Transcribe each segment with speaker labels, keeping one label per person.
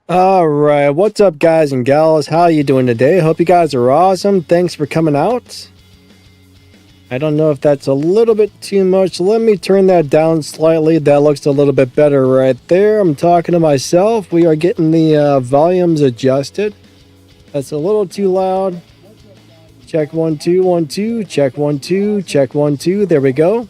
Speaker 1: All right, what's up, guys and gals? How you doing today? Hope you guys are awesome. Thanks for coming out. I don't know if that's a little bit too much. Let me turn that down slightly. That looks a little bit better right there. I'm talking to myself. We are getting the volumes adjusted. That's a little too loud. Check 1 2 1 2. Check 1 2. Check 1 2. There we go.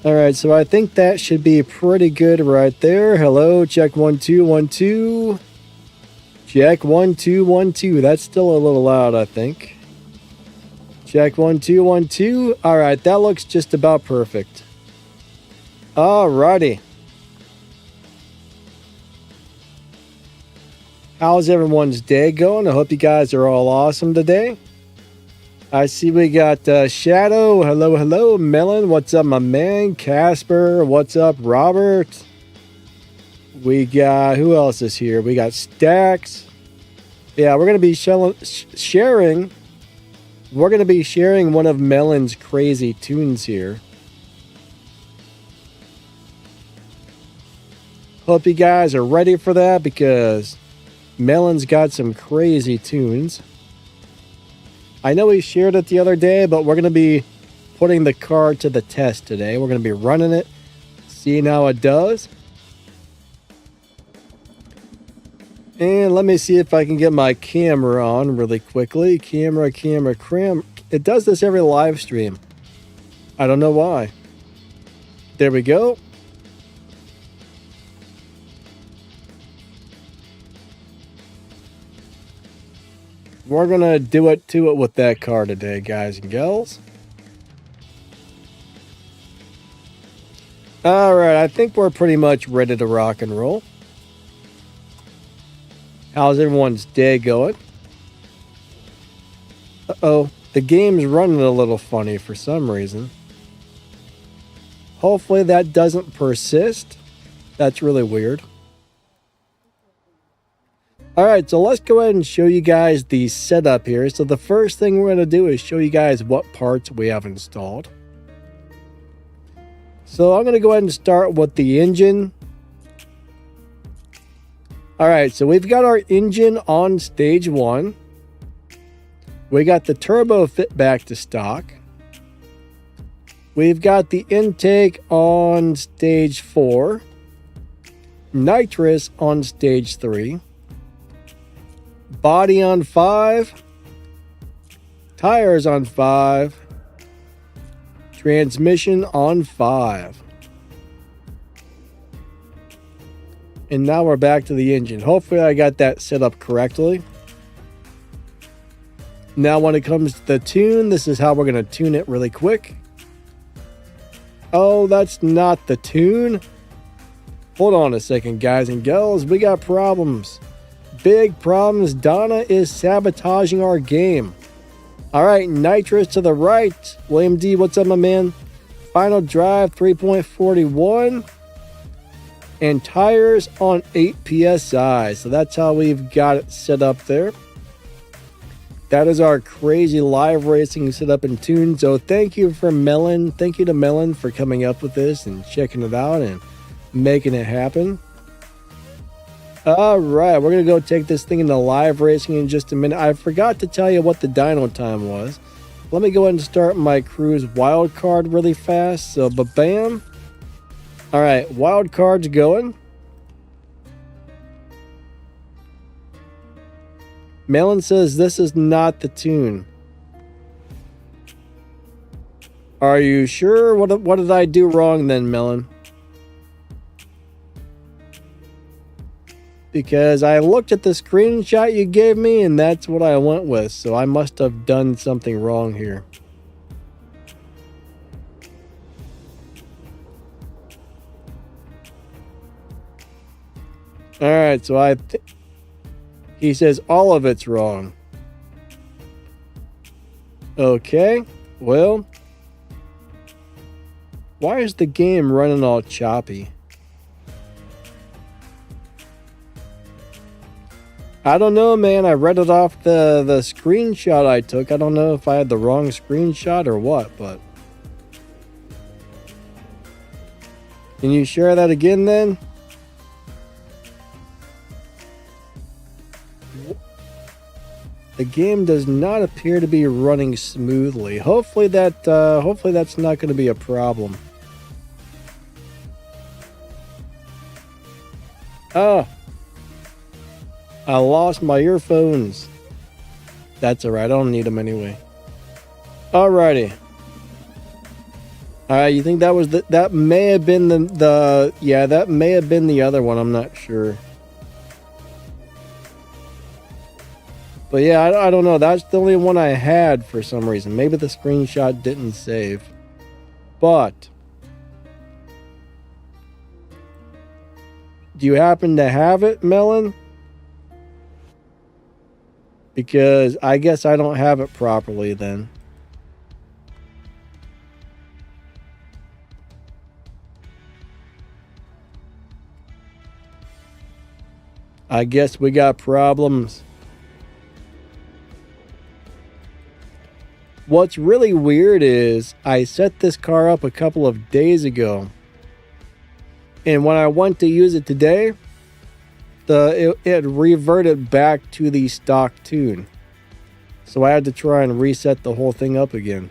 Speaker 1: All right, so I think that should be pretty good right there. Hello, check 1 2 1 2. Check 1 2 1 2. That's still a little loud, I think. Check 1 2 1 2. All right, that looks just about perfect. All righty. How's everyone's day going? I hope you guys are all awesome today. I see we got Shadow. Hello, hello. Melon, what's up, my man? Casper, what's up, Robert? We got, who else is here? We got Stacks. Yeah, we're going to be sharing. We're going to be sharing one of Melon's crazy tunes here. Hope you guys are ready for that because Melon's got some crazy tunes. I know we shared it the other day, but we're going to be putting the card to the test today. We're going to be running it, seeing how it does. And let me see if I can get my camera on really quickly. Camera. It does this every live stream. I don't know why. There we go. We're going to do it to it with that car today, guys and gals. All right, I think we're pretty much ready to rock and roll. How's everyone's day going? Uh-oh, the game's running a little funny for some reason. Hopefully that doesn't persist. That's really weird. All right, so let's go ahead and show you guys the setup here. So the first thing we're going to do is show you guys what parts we have installed. So I'm going to go ahead and start with the engine. All right, so we've got our engine on stage 1. We got the turbo fit back to stock. We've got the intake on stage 4. Nitrous on stage 3. Body on 5, tires on 5, transmission on 5. And now we're back to the engine. Hopefully I got that set up correctly. Now when it comes to the tune, this is how we're going to tune it really quick. Oh, that's not the tune. Hold on a second, guys and gals. We got problems. Big problems. Donna is sabotaging our game. All right, nitrous to the right. William D, what's up, my man? Final drive 3.41 and tires on 8 psi. So that's how we've got it set up there. That is our crazy live racing setup and tune. So thank you for Melon. Thank you to Melon for coming up with this and checking it out and making it happen. All right, we're going to go take this thing into live racing in just a minute. I forgot to tell you what the dyno time was. Let me go ahead and start my cruise wild card really fast. So, ba-bam. All right, wild card's going. Melon says this is not the tune. Are you sure? What did I do wrong then, Melon? Because I looked at the screenshot you gave me and that's what I went with. So I must have done something wrong here. All right, so he says all of it's wrong. Okay, well, why is the game running all choppy? I don't know, man. I read it off the screenshot I took. I don't know if I had the wrong screenshot or what, but Can you share that again then? The game does not appear to be running smoothly. Hopefully that's not going to be a problem. Oh, I lost my earphones. That's alright, I don't need them anyway. Alrighty. Alright, you think that was that may have been that may have been the other one, I'm not sure. But yeah, I don't know. That's the only one I had for some reason. Maybe the screenshot didn't save. But do you happen to have it, Melon? Because I guess I don't have it properly then. I guess we got problems. What's really weird is I set this car up a couple of days ago. And when I went to use it today, it reverted back to the stock tune. So I had to try and reset the whole thing up again.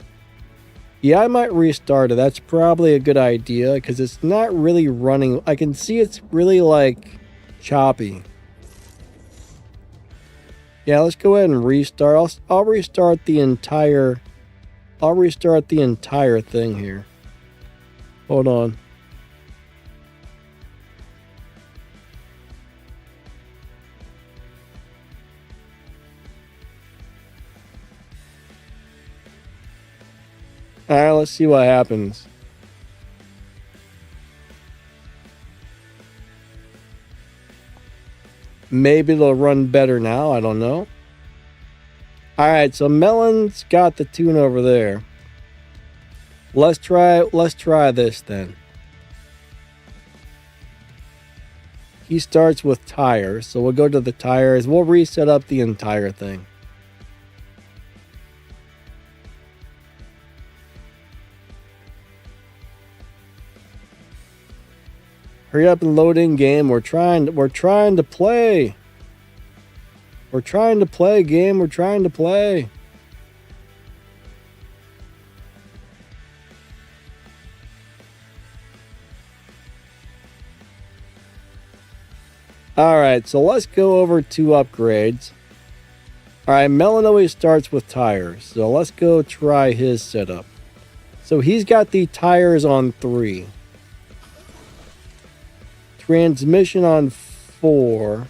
Speaker 1: Yeah, I might restart it. That's probably a good idea because it's not really running. I can see it's really like choppy. Yeah, let's go ahead and restart. I'll restart the entire thing here. Hold on. All right, let's see what happens. Maybe it'll run better now. I don't know. All right, so Melon's got the tune over there. Let's try this then. He starts with tires, so we'll go to the tires. We'll reset up the entire thing. Hurry up and load in game. We're trying to play. We're trying to play game. We're trying to play. All right, so let's go over to upgrades. All right, Melon always starts with tires, so let's go try his setup. So he's got the tires on 3. Transmission on 4.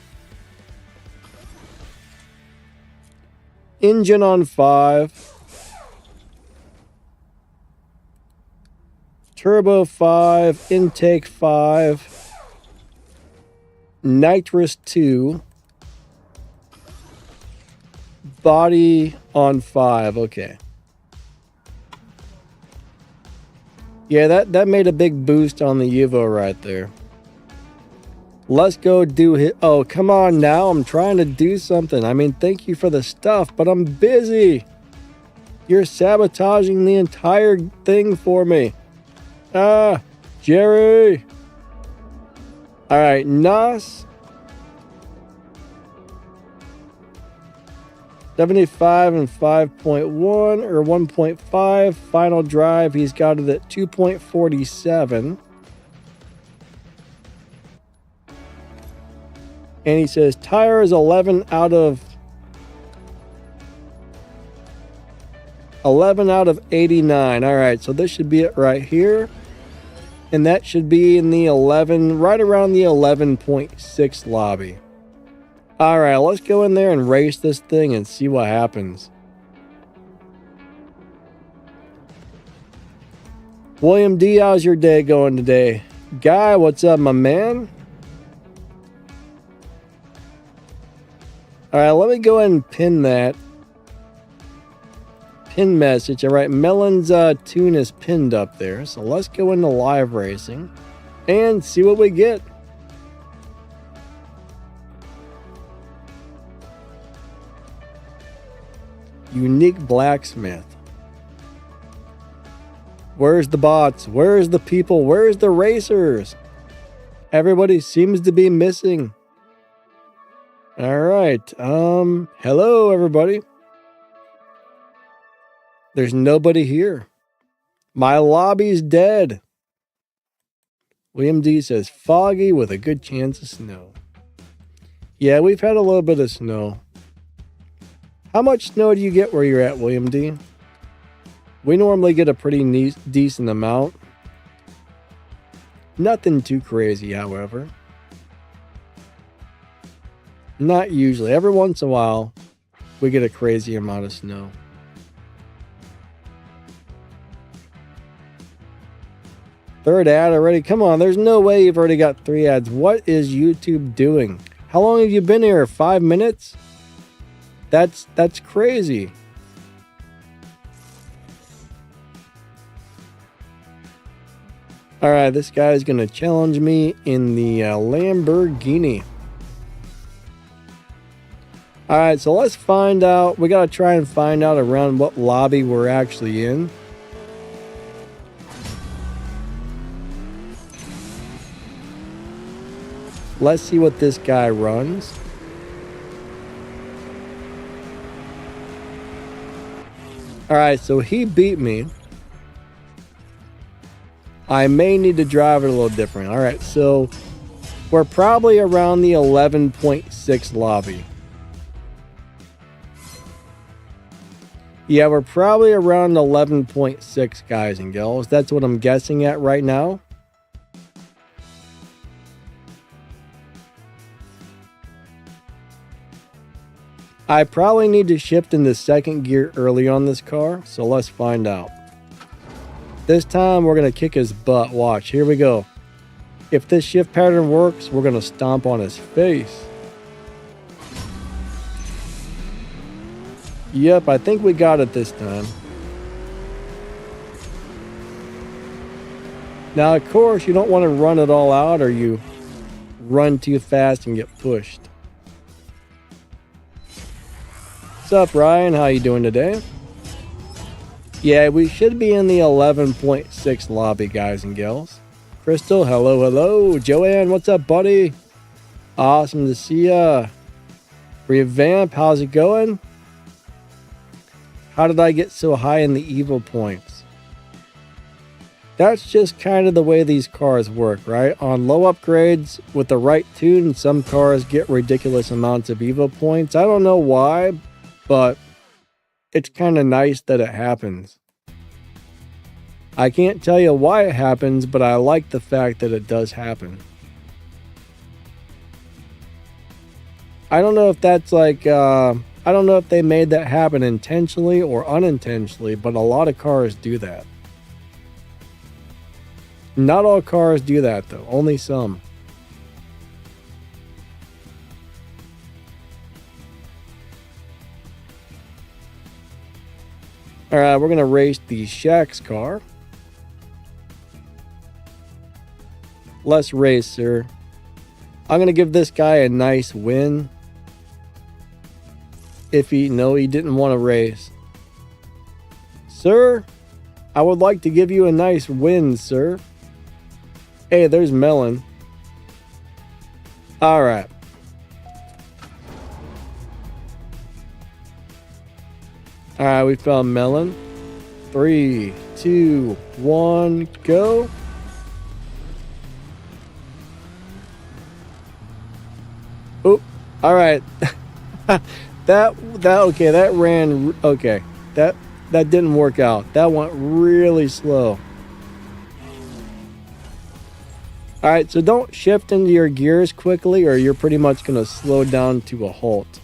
Speaker 1: Engine on 5. Turbo 5. Intake 5. Nitrous 2. Body on 5. Okay. Yeah, that made a big boost on the Evo right there. Let's go do it. Oh, come on now. I'm trying to do something. I mean, thank you for the stuff, but I'm busy. You're sabotaging the entire thing for me. Ah, Jerry. All right, Nas. 75 and 5.1 or 1.5. Final drive, he's got it at 2.47. And he says tire is 11 out of 89. All right, so this should be it right here. And that should be in the 11, right around the 11.6 lobby. All right, let's go in there and race this thing and see what happens. William D, how's your day going today? Guy, what's up, my man? All right, let me go ahead and pin that. Pin message. All right, Melon's tune is pinned up there. So let's go into live racing and see what we get. Unique blacksmith. Where's the bots? Where's the people? Where's the racers? Everybody seems to be missing. All right. Hello, everybody. There's nobody here. My lobby's dead. William D says, foggy with a good chance of snow. Yeah, we've had a little bit of snow. How much snow do you get where you're at, William D? We normally get a pretty decent amount. Nothing too crazy, however. Not usually. Every once in a while, we get a crazy amount of snow. Third ad already? Come on, there's no way you've already got 3 ads. What is YouTube doing? How long have you been here? 5 minutes? That's crazy. Alright, this guy's going to challenge me in the Lamborghini. Alright, so let's find out. We got to try and find out around what lobby we're actually in. Let's see what this guy runs. Alright, so he beat me. I may need to drive it a little different. Alright, so we're probably around the 11.6 lobby. Yeah, we're probably around 11.6, guys and girls. That's what I'm guessing at right now. I probably need to shift into second gear early on this car, so let's find out. This time we're going to kick his butt. Watch, here we go. If this shift pattern works, we're going to stomp on his face. Yep, I think we got it this time. Now, of course, you don't want to run it all out or you run too fast and get pushed. What's up, Ryan? How you doing today? Yeah, we should be in the 11.6 lobby, guys and gals. Crystal, hello, hello. Joanne, what's up, buddy? Awesome to see ya. Revamp, how's it going? How did I get so high in the evil points? That's just kind of the way these cars work, right? On low upgrades, with the right tune, some cars get ridiculous amounts of evil points. I don't know why, but it's kind of nice that it happens. I can't tell you why it happens, but I like the fact that it does happen. I don't know if that's like, I don't know if they made that happen intentionally or unintentionally, but a lot of cars do that. Not all cars do that though, only some. Alright, we're going to race the Shaq's car. Let's race, sir. I'm going to give this guy a nice win. If he didn't want to race. Sir, I would like to give you a nice win, sir. Hey, there's Melon. Alright. Alright, we found Melon. 3, 2, 1, go. Oh, alright. That ran, okay. That didn't work out. That went really slow. Alright, so don't shift into your gears quickly or you're pretty much going to slow down to a halt.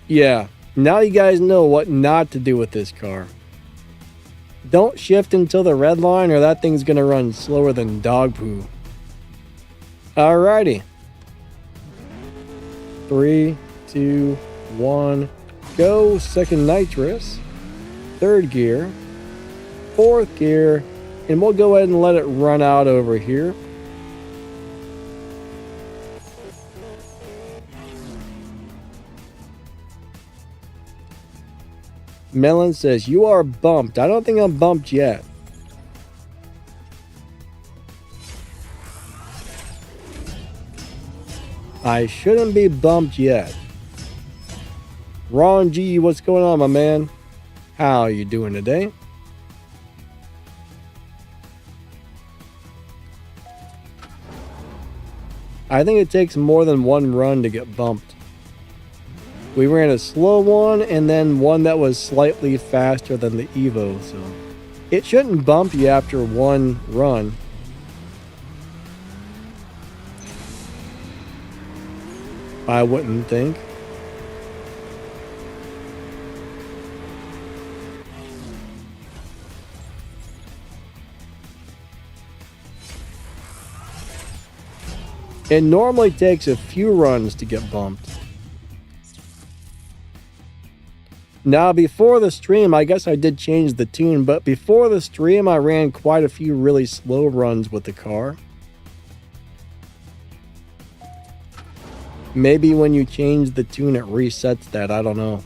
Speaker 1: Yeah, now you guys know what not to do with this car. Don't shift until the red line or that thing's going to run slower than dog poo. Alrighty. 3, 2, 1, go. Second nitrous. Third gear. Fourth gear. And we'll go ahead and let it run out over here. Melon says, you are bumped. I don't think I'm bumped yet. I shouldn't be bumped yet. Ron G, what's going on, my man? How are you doing today? I think it takes more than one run to get bumped. We ran a slow one and then one that was slightly faster than the Evo, so it shouldn't bump you after one run. I wouldn't think. It normally takes a few runs to get bumped. Now, before the stream, I guess I did change the tune, but before the stream, I ran quite a few really slow runs with the car. Maybe when you change the tune, it resets that. I don't know.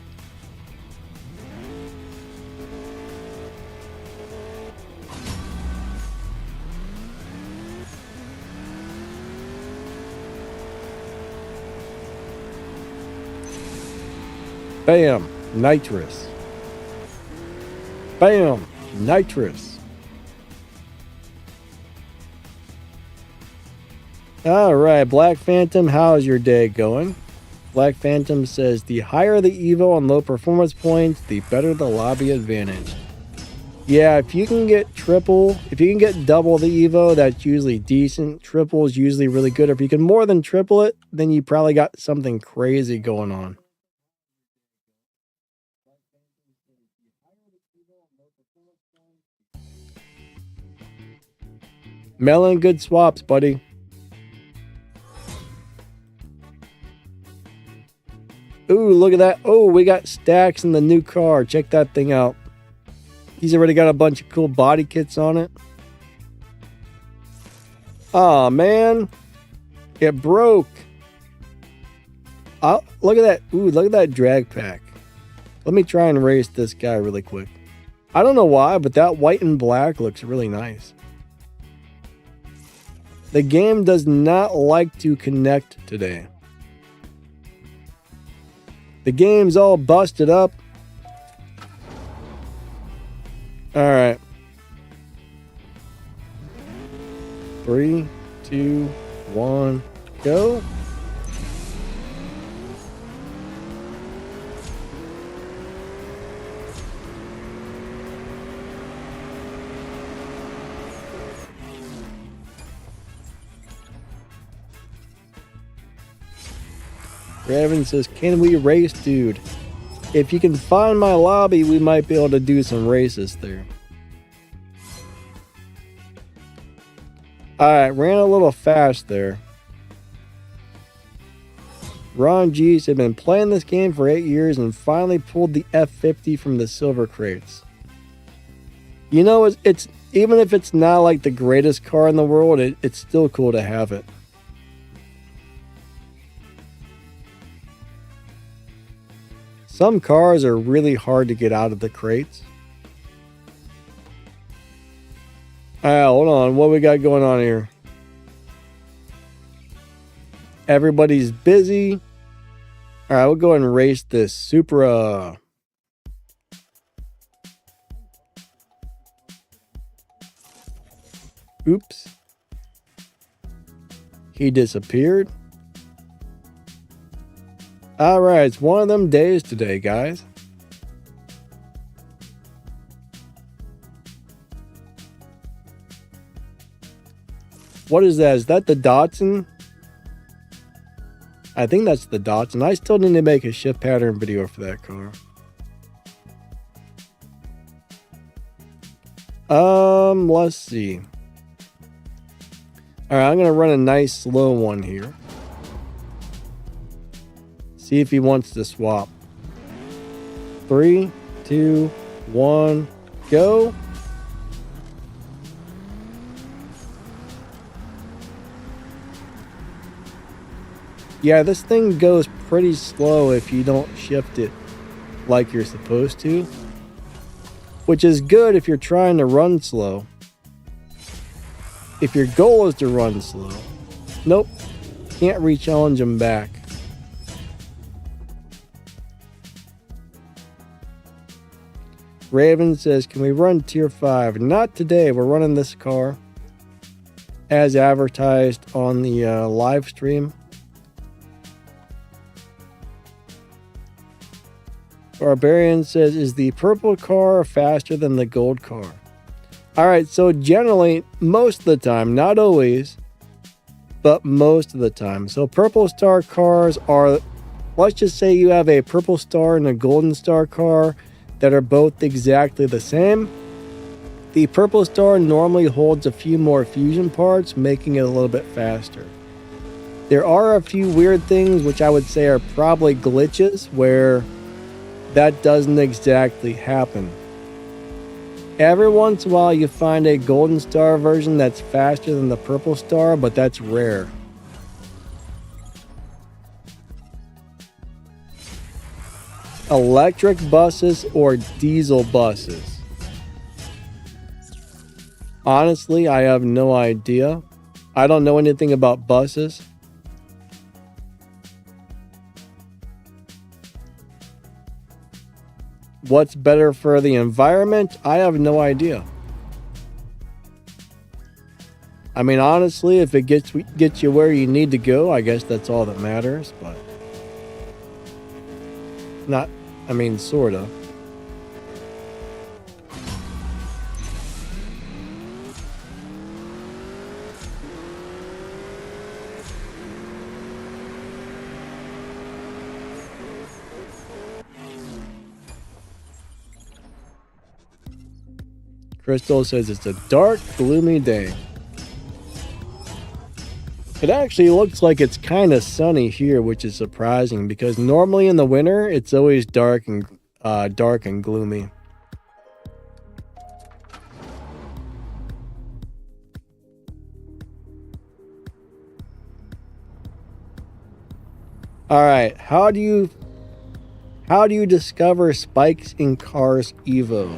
Speaker 1: Bam, nitrous. Bam, nitrous. All right, Black Phantom, how's your day going? Black Phantom says, the higher the Evo on low performance points, the better the lobby advantage. Yeah, if you can get double the Evo, that's usually decent. Triple is usually really good. If you can more than triple it, then you probably got something crazy going on. Melon, good swaps, buddy. Ooh, look at that. Oh, we got stacks in the new car. Check that thing out. He's already got a bunch of cool body kits on it. Aw, man. It broke. Oh, look at that. Ooh, look at that drag pack. Let me try and race this guy really quick. I don't know why, but that white and black looks really nice. The game does not like to connect today. The game's all busted up. All right. 3, 2, 1, go. Raven says, can we race, dude? If you can find my lobby, we might be able to do some races there. Alright, ran a little fast there. Ron G's have been playing this game for 8 years and finally pulled the F50 from the silver crates. You know, it's even if it's not like the greatest car in the world, it's still cool to have it. Some cars are really hard to get out of the crates. Hold on. What we got going on here? Everybody's busy. All right, we'll go ahead and race this Supra. Oops. He disappeared. All right, it's one of them days today, guys. What is that? Is that the Datsun? I think that's the Datsun. I still need to make a shift pattern video for that car. Let's see. All right, I'm gonna run a nice slow one here. See if he wants to swap. 3, 2, 1, go. Yeah, this thing goes pretty slow if you don't shift it like you're supposed to. which is good if you're trying to run slow. If your goal is to run slow, nope, can't re-challenge them back. Raven says, can we run tier 5? Not today. We're running this car as advertised on the live stream. Barbarian says, is the purple car faster than the gold car? Alright, so generally, most of the time, not always, but most of the time. So purple star cars are, let's just say you have a purple star and a golden star car that are both exactly the same. The purple star normally holds a few more fusion parts, making it a little bit faster. There are a few weird things which I would say are probably glitches where that doesn't exactly happen. Every once in a while you find a golden star version that's faster than the purple star, but that's rare. Electric buses or diesel buses? Honestly, I have no idea. I don't know anything about buses. What's better for the environment? I have no idea. I mean, honestly, if it gets you where you need to go, I guess that's all that matters, but not, I mean, sorta. Crystal says it's a dark, gloomy day. It actually looks like it's kind of sunny here, which is surprising because normally in the winter it's always dark and gloomy. All right, how do you discover spikes in Cars Evo?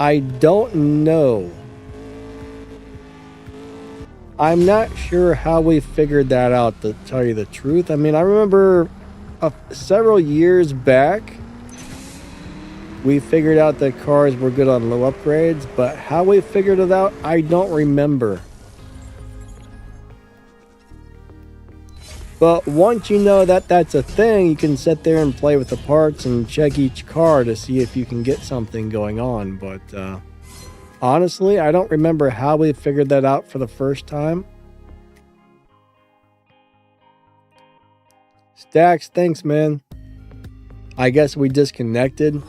Speaker 1: I don't know. I'm not sure how we figured that out, to tell you the truth. I mean, I remember several years back, we figured out that cars were good on low upgrades, but how we figured it out, I don't remember. But once you know that that's a thing, you can sit there and play with the parts and check each car to see if you can get something going on. But honestly, I don't remember how we figured that out for the first time. Stacks, thanks, man. I guess we disconnected.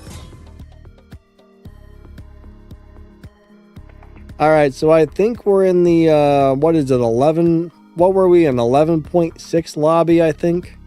Speaker 1: All right, so I think we're in the, what is it, 11... What were we in? 11.6 lobby, I think.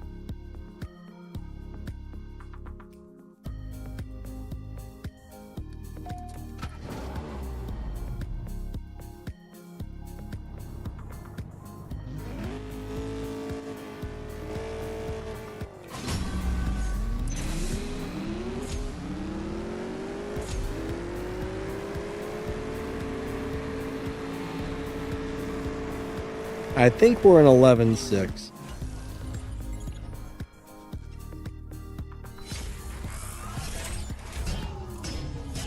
Speaker 1: I think we're in 11.6.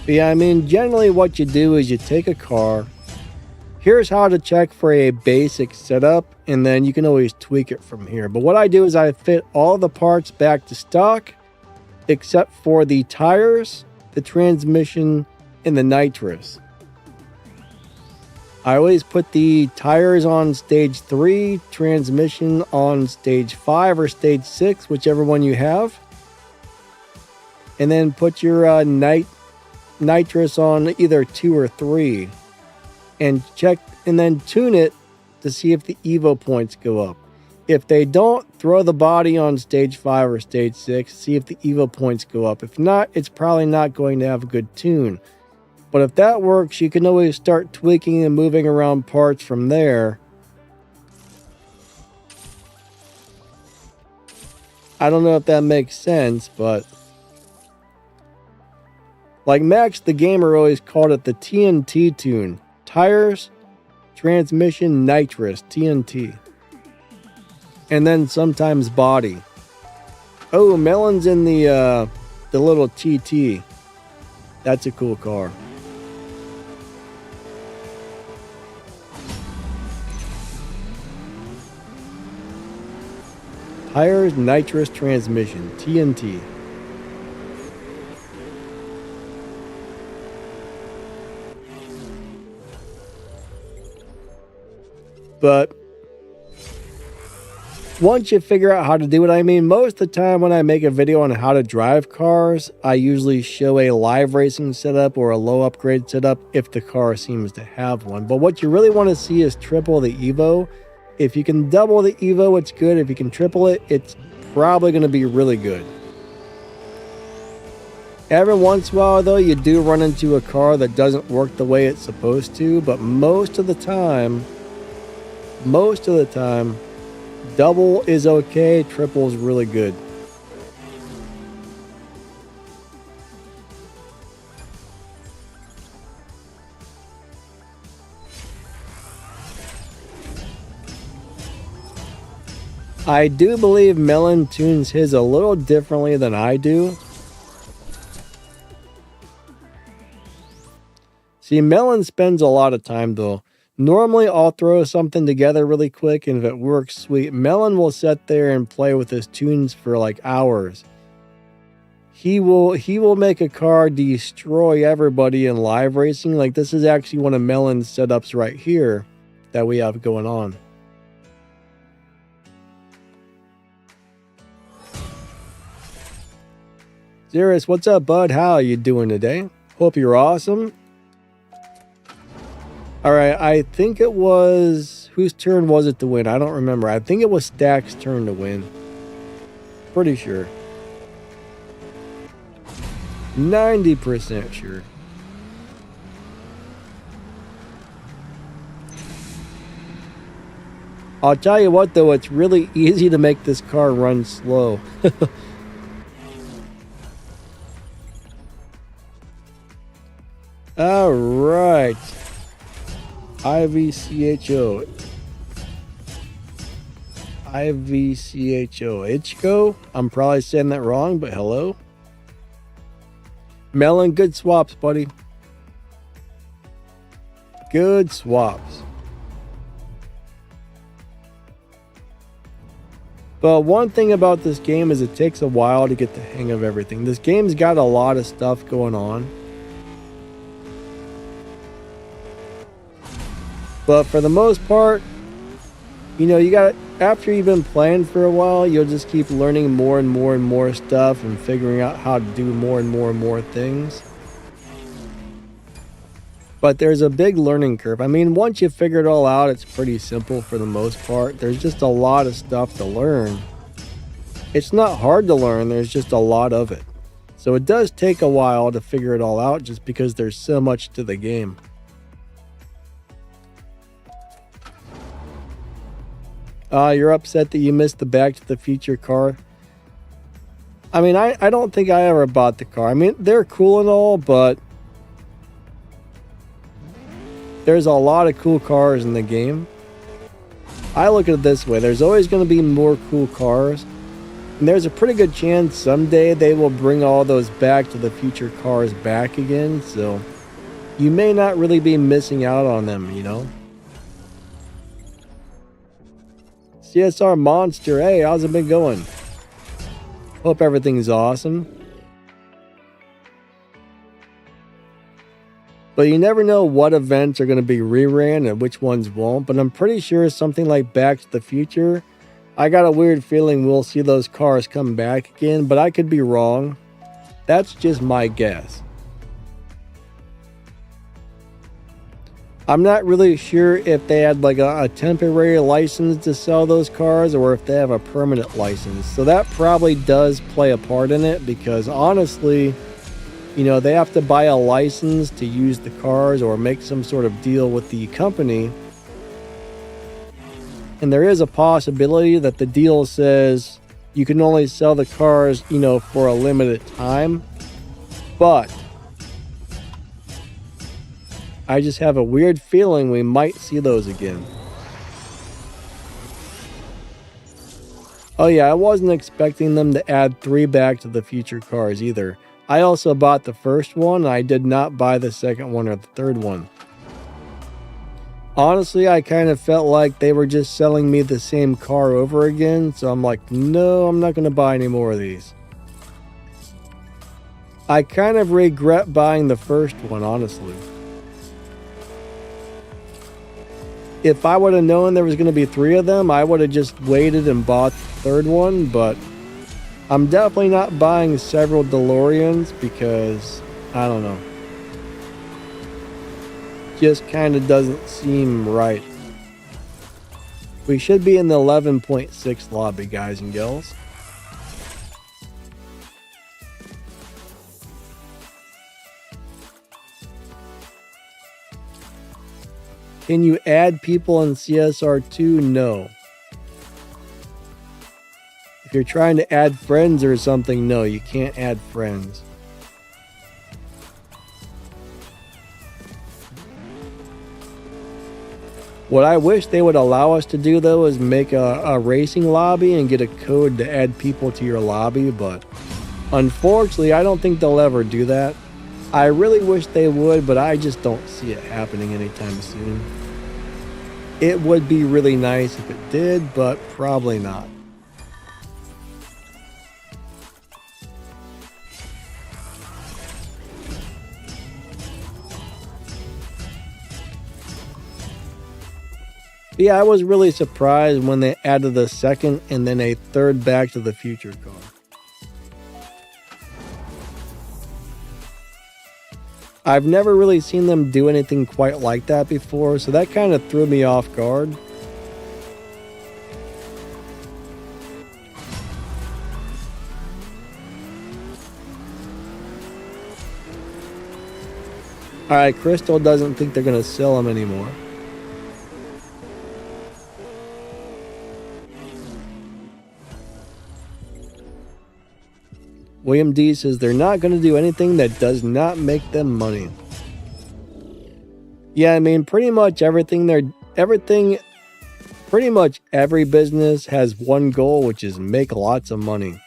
Speaker 1: Yeah, I mean, generally what you do is you take a car. Here's how to check for a basic setup, and then you can always tweak it from here. But what I do is I fit all the parts back to stock, except for the tires, the transmission, and the nitrous. I always put the tires on stage 3, transmission on stage 5 or stage 6, whichever one you have. And then put your nitrous on either 2 or 3. And check and then tune it to see if the Evo points go up. If they don't, throw the body on stage 5 or stage 6, see if the Evo points go up. If not, it's probably not going to have a good tune. But if that works, you can always start tweaking and moving around parts from there. I don't know if that makes sense, but Like Maxthegamer always called it the TNT tune. Tires, transmission, nitrous, TNT. And then sometimes body. Oh, Melon's in the little TT. That's a cool car. Tires, nitrous, transmission, TNT. But once you figure out how to do it, I mean, most of the time when I make a video on how to drive cars, I usually show a live racing setup or a low upgrade setup if the car seems to have one. But what you really want to see is triple the Evo. If you can double the Evo, it's good. If you can triple it, it's probably going to be really good. Every once in a while, though, you do run into a car that doesn't work the way it's supposed to, but most of the time, double is okay, triple is really good. I do believe Melon tunes his a little differently than I do. See, Melon spends a lot of time though. Normally I'll throw something together really quick, and if it works, sweet. Melon will sit there and play with his tunes for like hours. He will make a car destroy everybody in live racing. Like, this is actually one of Melon's setups right here that we have going on. Xeris, what's up, bud? How are you doing today? Hope you're awesome. Alright, I think it was... Whose turn was it to win? I don't remember. I think it was Stack's turn to win. Pretty sure. 90% sure. I'll tell you what, though, it's really easy to make this car run slow. Alright. IVCHO. Ichko. I'm probably saying that wrong, but hello. Melon, good swaps, buddy. Good swaps. But one thing about this game is it takes a while to get the hang of everything. This game's got a lot of stuff going on. But for the most part, you know, after you've been playing for a while, you'll just keep learning more and more and more stuff and figuring out how to do more and more and more things. But there's a big learning curve. I mean, once you figure it all out, it's pretty simple for the most part. There's just a lot of stuff to learn. It's not hard to learn, there's just a lot of it. So it does take a while to figure it all out just because there's so much to the game. You're upset that you missed the Back to the Future car. I mean, I don't think I ever bought the car. I mean, they're cool and all, but there's a lot of cool cars in the game. I look at it this way. There's always going to be more cool cars. And there's a pretty good chance someday they will bring all those Back to the Future cars back again. So you may not really be missing out on them, you know. CSR Monster, hey, how's it been going? Hope everything's awesome. But you never know what events are going to be reran and which ones won't. But I'm pretty sure something like Back to the Future, I got a weird feeling we'll see those cars come back again, but I could be wrong. That's just my guess. I'm not really sure if they had like a temporary license to sell those cars or if they have a permanent license. So that probably does play a part in it because honestly, you know, they have to buy a license to use the cars or make some sort of deal with the company. And there is a possibility that the deal says you can only sell the cars, you know, for a limited time. But I just have a weird feeling we might see those again. Oh yeah, I wasn't expecting them to add 3 Back to the Future cars either. I also bought the first one, and I did not buy the second one or the third one. Honestly, I kind of felt like they were just selling me the same car over again, so I'm like, no, I'm not going to buy any more of these. I kind of regret buying the first one, honestly. If I would have known there was going to be 3 of them, I would have just waited and bought the third one, but I'm definitely not buying several DeLoreans because, I don't know. Just kind of doesn't seem right. We should be in the 11.6 lobby, guys and gals. Can you add people in CSR2? No. If you're trying to add friends or something, no, you can't add friends. What I wish they would allow us to do, though, is make a racing lobby and get a code to add people to your lobby, but unfortunately, I don't think they'll ever do that. I really wish they would, but I just don't see it happening anytime soon. It would be really nice if it did, but probably not. Yeah, I was really surprised when they added a second and then a third Back to the Future car. I've never really seen them do anything quite like that before, so that kind of threw me off guard. Alright, Crystal doesn't think they're going to sell them anymore. William D says they're not going to do anything that does not make them money. Yeah, I mean, pretty much every business has one goal, which is make lots of money.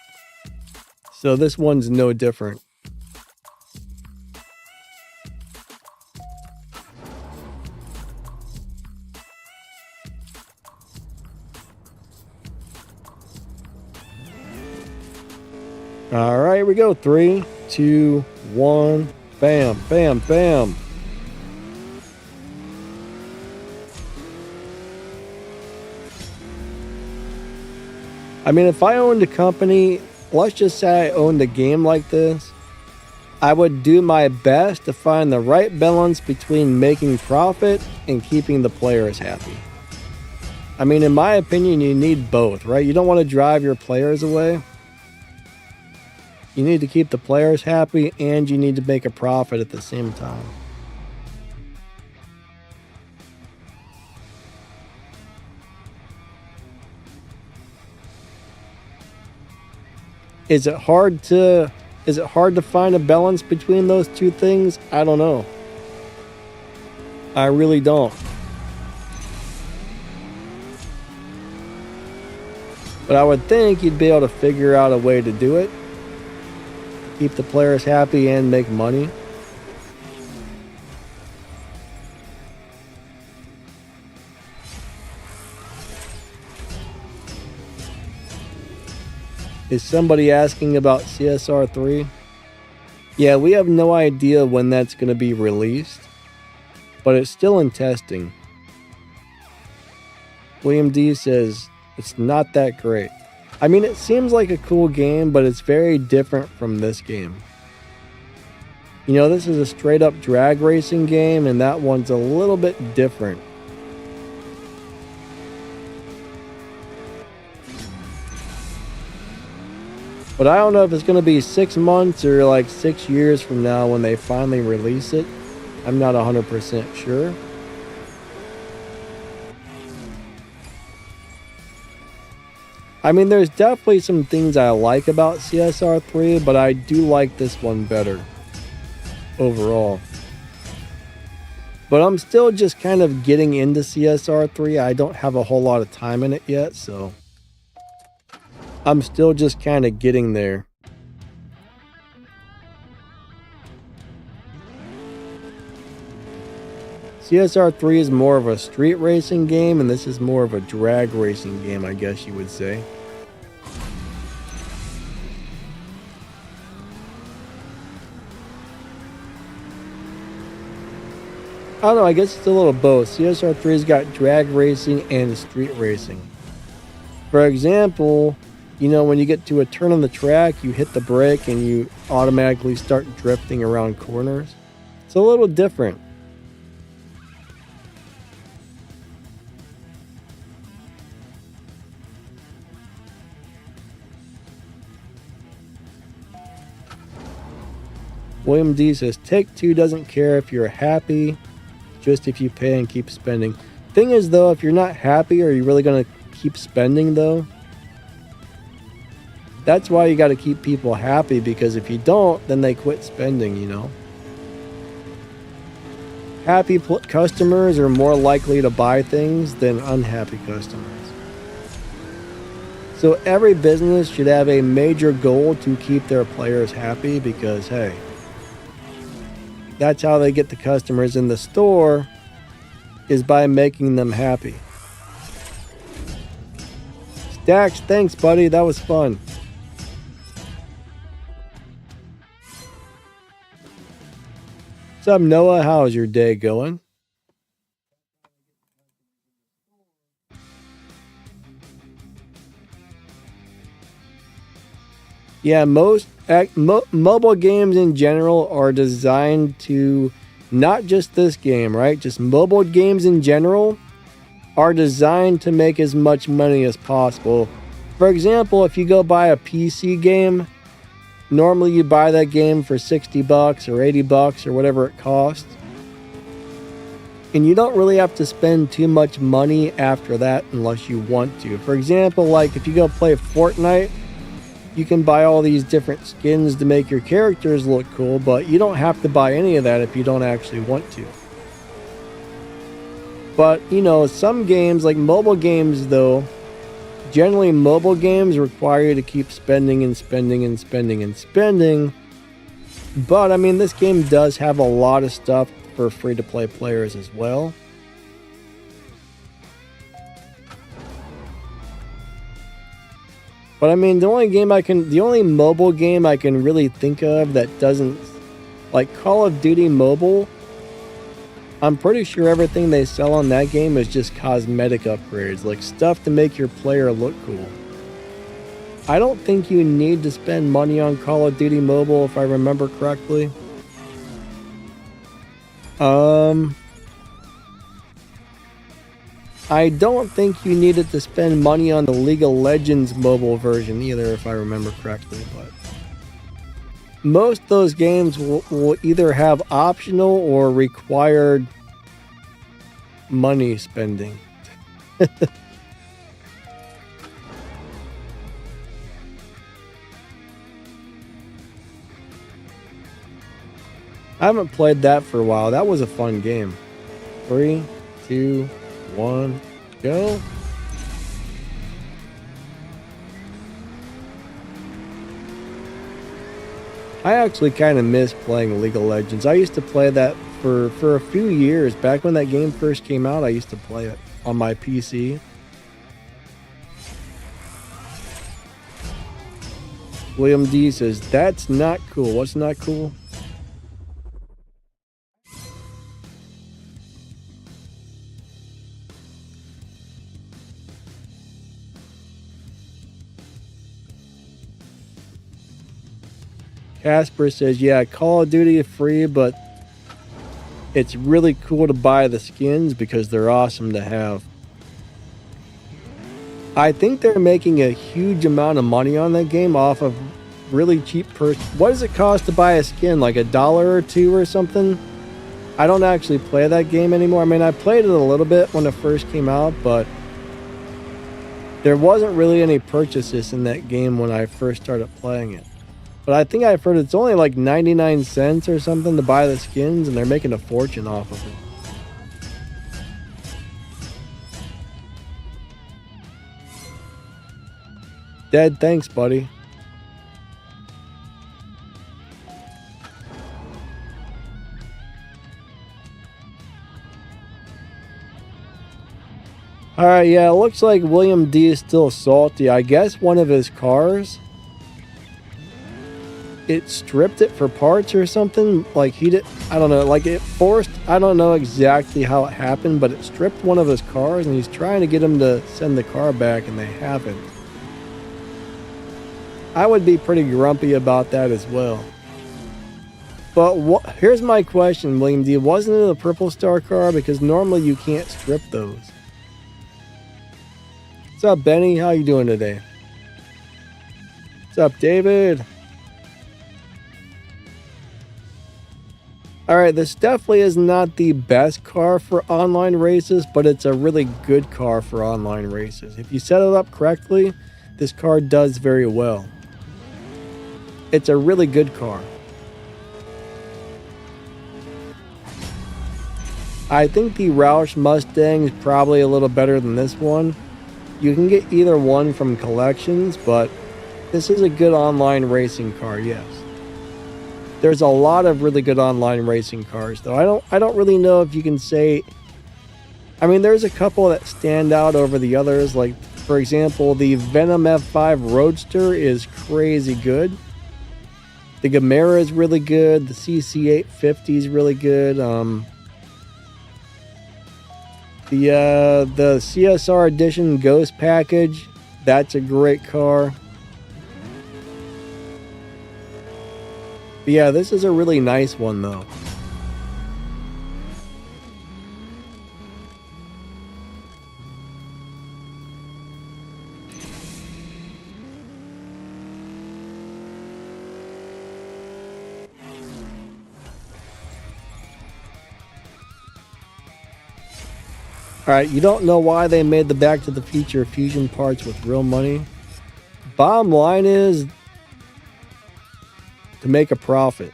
Speaker 1: So this one's no different. All right, here we go. 3, 2, 1. Bam, bam, bam. I mean, if I owned a company, let's just say I owned a game like this, I would do my best to find the right balance between making profit and keeping the players happy. I mean, in my opinion, you need both, right? You don't want to drive your players away. You need to keep the players happy, and you need to make a profit at the same time. Is it hard to find a balance between those two things? I don't know. I really don't. But I would think you'd be able to figure out a way to do it. Keep the players happy and make money. Is somebody asking about CSR3? Yeah, we have no idea when that's going to be released, but it's still in testing. William D says it's not that great. I mean, it seems like a cool game, but it's very different from this game. You know, this is a straight up drag racing game, and that one's a little bit different. But I don't know if it's going to be 6 months or like 6 years from now when they finally release it. I'm not 100% sure. I mean, there's definitely some things I like about CSR3, but I do like this one better overall. But I'm still just kind of getting into CSR3. I don't have a whole lot of time in it yet, so I'm still just kind of getting there. CSR3 is more of a street racing game, and this is more of a drag racing game, I guess you would say. I don't know, I guess it's a little both. CSR3's got drag racing and street racing. For example, you know, when you get to a turn on the track, you hit the brake and you automatically start drifting around corners. It's a little different. William D says, Take-Two doesn't care if you're happy, just if you pay and keep spending. Thing is, though, if you're not happy, are you really going to keep spending, though? That's why you got to keep people happy, because if you don't, then they quit spending, you know? Happy customers are more likely to buy things than unhappy customers. So every business should have a major goal to keep their players happy, because, hey, that's how they get the customers in the store, is by making them happy. Stacks, thanks, buddy. That was fun. What's up, Noah? How's your day going? Yeah, most mobile games in general are designed to, not just this game, right? Just mobile games in general are designed to make as much money as possible. For example, if you go buy a PC game, normally you buy that game for $60 or $80 or whatever it costs. And you don't really have to spend too much money after that unless you want to. For example, like if you go play Fortnite, you can buy all these different skins to make your characters look cool, but you don't have to buy any of that if you don't actually want to. But, you know, some games, like mobile games though, generally mobile games require you to keep spending and spending and spending and spending. But, I mean, this game does have a lot of stuff for free-to-play players as well. But I mean, the only mobile game I can really think of that doesn't, like Call of Duty Mobile, I'm pretty sure everything they sell on that game is just cosmetic upgrades, like stuff to make your player look cool. I don't think you need to spend money on Call of Duty Mobile, if I remember correctly. I don't think you needed to spend money on the League of Legends mobile version either, if I remember correctly. But most of those games will either have optional or required money spending. I haven't played that for a while. That was a fun game. 3, 2, 1, go. I actually kind of miss playing League of Legends. I used to play that for a few years. Back when that game first came out, I used to play it on my PC. William D says, that's not cool. What's not cool? Casper says, yeah, Call of Duty is free, but it's really cool to buy the skins because they're awesome to have. I think they're making a huge amount of money on that game off of really cheap what does it cost to buy a skin? Like $1 or $2 or something? I don't actually play that game anymore. I mean, I played it a little bit when it first came out, but there wasn't really any purchases in that game when I first started playing it. But I think I've heard it's only like 99 cents or something to buy the skins, and they're making a fortune off of it. Dead, thanks, buddy. Alright, yeah, it looks like William D is still salty. I guess one of his cars, it stripped it for parts or something. Like he did, I don't know, like it forced, I don't know exactly how it happened, but it stripped one of his cars and he's trying to get him to send the car back and they haven't. I would be pretty grumpy about that as well. But here's my question, William D. Wasn't it a Purple Star car? Because normally you can't strip those. What's up, Benny? How you doing today? What's up, David? Alright, this definitely is not the best car for online races, but it's a really good car for online races. If you set it up correctly, this car does very well. It's a really good car. I think the Roush Mustang is probably a little better than this one. You can get either one from collections, but this is a good online racing car, yes. There's a lot of really good online racing cars, though. I don't really know if you can say... I mean, there's a couple that stand out over the others. Like, for example, the Venom F5 Roadster is crazy good. The Gamera is really good. The CC850 is really good. The CSR Edition Ghost Package, that's a great car. But yeah, this is a really nice one though. Alright, you don't know why they made the Back to the Future fusion parts with real money. Bottom line is to make a profit.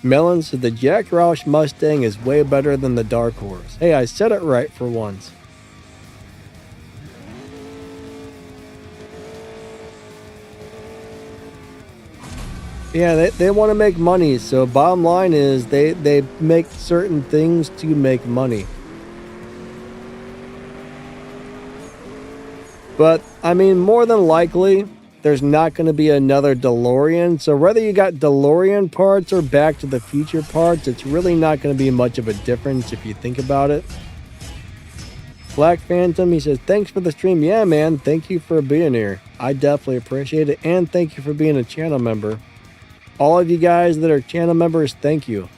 Speaker 1: Melon said the Jack Roush Mustang is way better than the Dark Horse. Hey, I said it right for once. Yeah, they want to make money, so bottom line is they make certain things to make money. But, I mean, more than likely, there's not going to be another DeLorean, so whether you got DeLorean parts or Back to the Future parts, it's really not going to be much of a difference if you think about it. Black Phantom, he says, thanks for the stream. Yeah, man, thank you for being here. I definitely appreciate it, and thank you for being a channel member. All of you guys that are channel members, thank you.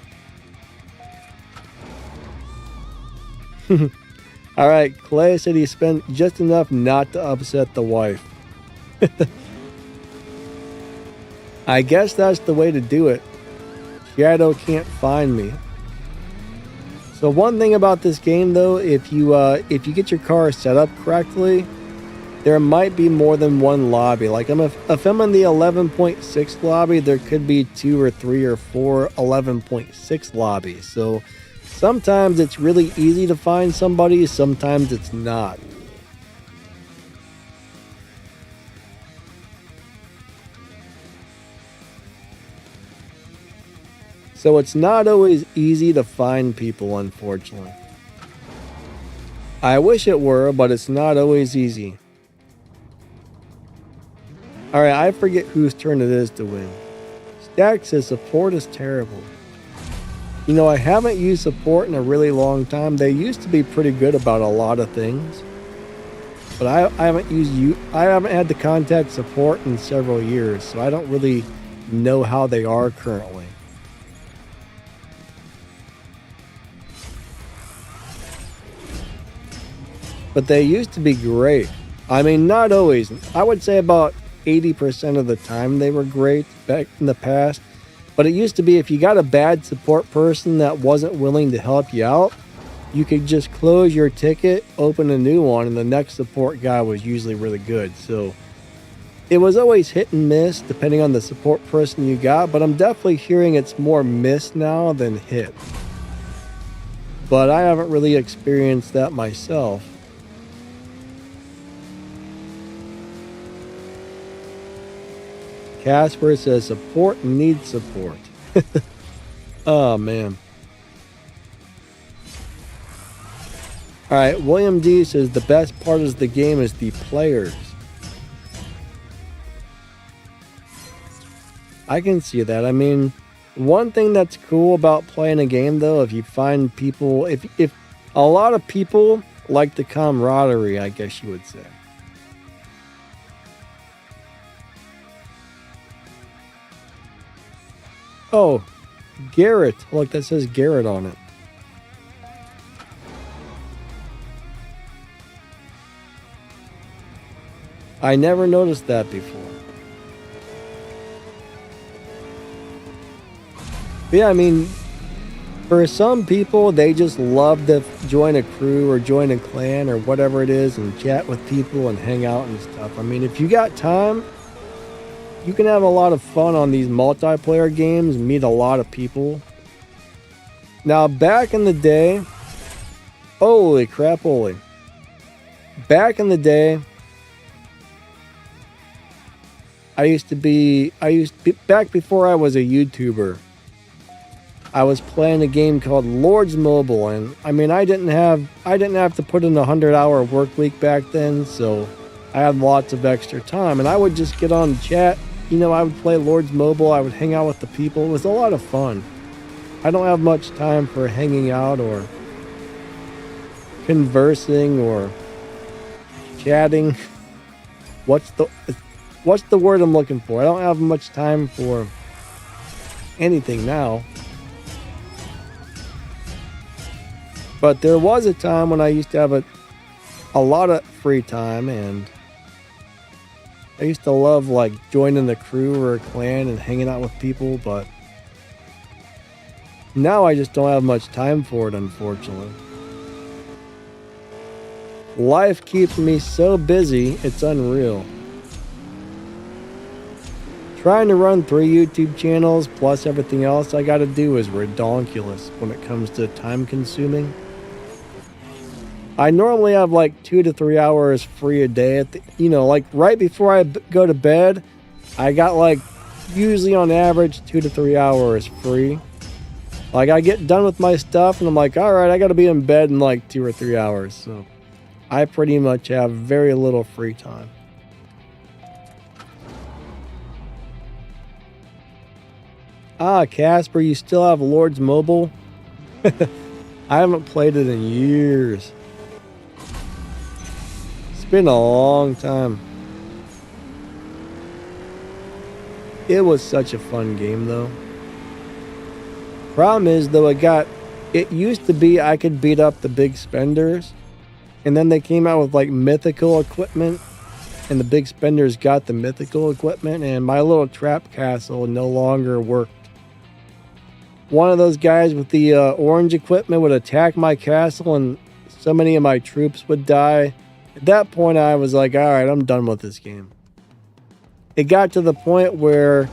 Speaker 1: Alright, Clay said he spent just enough not to upset the wife. I guess that's the way to do it. Shadow can't find me. So one thing about this game though, if you get your car set up correctly, there might be more than one lobby. Like if I'm in the 11.6 lobby, there could be 2 or 3 or 4 11.6 lobbies. So sometimes it's really easy to find somebody, sometimes it's not. So it's not always easy to find people, unfortunately. I wish it were, but it's not always easy. Alright, I forget whose turn it is to win. Stack says support is terrible. You know, I haven't used support in a really long time. They used to be pretty good about a lot of things. But I haven't had to contact support in several years, so I don't really know how they are currently. But they used to be great. I mean, not always. I would say about 80% of the time they were great back in the past. But it used to be if you got a bad support person that wasn't willing to help you out, you could just close your ticket, open a new one, and the next support guy was usually really good. So it was always hit and miss depending on the support person you got, but I'm definitely hearing it's more miss now than hit. But I haven't really experienced that myself. Casper says support needs support. Oh, man. All right, William D says the best part of the game is the players. I can see that. I mean, one thing that's cool about playing a game, though, if you find people, if a lot of people like the camaraderie, I guess you would say. Oh, Garrett. Look, that says Garrett on it. I never noticed that before. But yeah, I mean, for some people, they just love to join a crew or join a clan or whatever it is and chat with people and hang out and stuff. I mean, if you got time, you can have a lot of fun on these multiplayer games, meet a lot of people. Now, back in the day, holy crap, holy. Back in the day, back before I was a YouTuber, I was playing a game called Lords Mobile, and I mean, I didn't have to put in a 100-hour work week back then, so I had lots of extra time, and I would just get on chat. You know, I would play Lords Mobile, I would hang out with the people. It was a lot of fun. I don't have much time for hanging out or conversing or chatting. What's the word I'm looking for? I don't have much time for anything now. But there was a time when I used to have a lot of free time, and I used to love like joining a crew or a clan and hanging out with people, but now I just don't have much time for it, unfortunately. Life keeps me so busy, it's unreal. Trying to run 3 YouTube channels plus everything else I gotta do is redonkulous when it comes to time consuming. I normally have like 2 to 3 hours free a day like right before I go to bed. I got like usually on average 2 to 3 hours free. Like I get done with my stuff and I'm like, all right, I gotta be in bed in like 2 or 3 hours. So I pretty much have very little free time. Ah, Casper, you still have Lords Mobile? I haven't played it in years. It's been a long time. It was such a fun game, though. Problem is, though, it used to be I could beat up the big spenders, and then they came out with like mythical equipment, and the big spenders got the mythical equipment, and my little trap castle no longer worked. One of those guys with the orange equipment would attack my castle, and so many of my troops would die. At that point, I was like, all right, I'm done with this game. It got to the point where,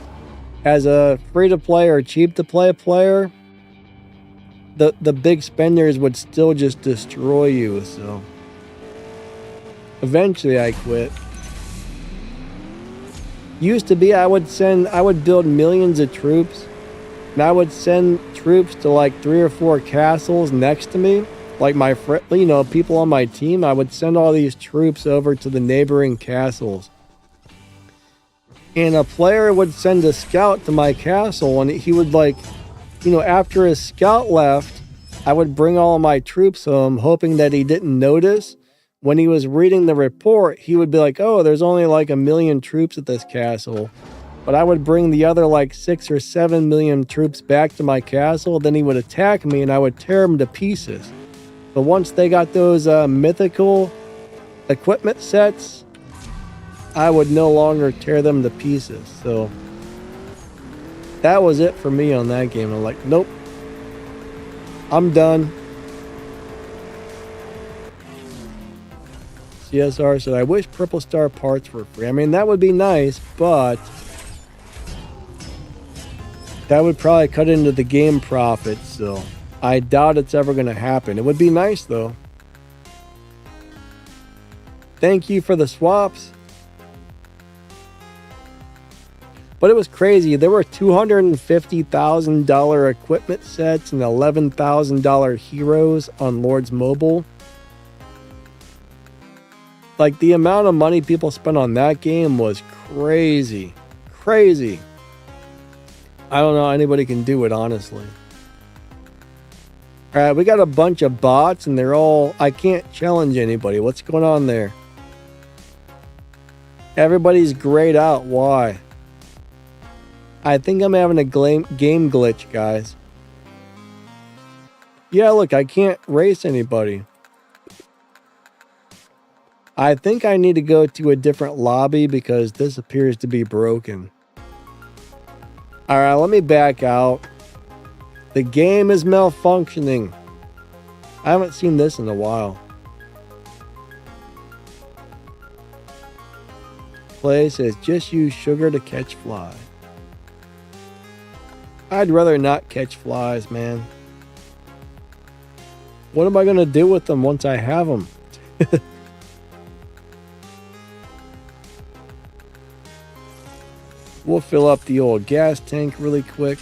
Speaker 1: as a free-to-play or cheap-to-play player, the big spenders would still just destroy you, so eventually I quit. Used to be I would build millions of troops, and I would send troops to like 3 or 4 castles next to me. Like my people on my team, I would send all these troops over to the neighboring castles. And a player would send a scout to my castle, and he would after his scout left, I would bring all of my troops home, hoping that he didn't notice. When he was reading the report, he would be like, oh, there's only like 1 million troops at this castle. But I would bring the other like 6 or 7 million troops back to my castle. Then he would attack me and I would tear him to pieces. But once they got those mythical equipment sets, I would no longer tear them to pieces. So that was it for me on that game. I'm like, nope, I'm done. CSR said, I wish Purple Star parts were free. I mean, that would be nice, but that would probably cut into the game profits, so I doubt it's ever going to happen. It would be nice, though. Thank you for the swaps. But it was crazy. There were $250,000 equipment sets and $11,000 heroes on Lords Mobile. Like, the amount of money people spent on that game was crazy. Crazy. I don't know how anybody can do it, honestly. Alright, we got a bunch of bots and they're all... I can't challenge anybody. What's going on there? Everybody's grayed out. Why? I think I'm having a game glitch, guys. Yeah, look, I can't race anybody. I think I need to go to a different lobby because this appears to be broken. Alright, let me back out. The game is malfunctioning. I haven't seen this in a while. Play says just use sugar to catch fly. I'd rather not catch flies, man. What am I going to do with them once I have them? We'll fill up the old gas tank really quick.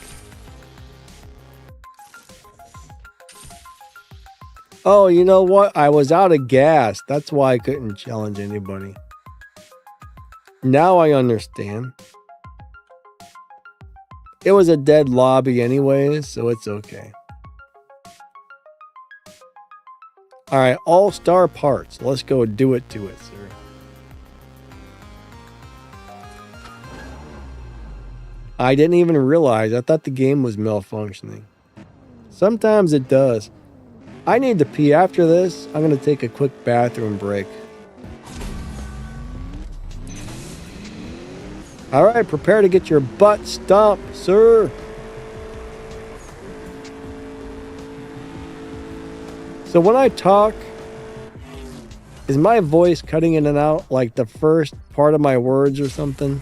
Speaker 1: Oh, you know what? I was out of gas. That's why I couldn't challenge anybody. Now I understand. It was a dead lobby anyways, so it's okay. Alright, all-star parts. Let's go do it to it, sir. I didn't even realize. I thought the game was malfunctioning. Sometimes it does. I need to pee after this. I'm going to take a quick bathroom break. Alright, prepare to get your butt stomped, sir. So when I talk, is my voice cutting in and out like the first part of my words or something?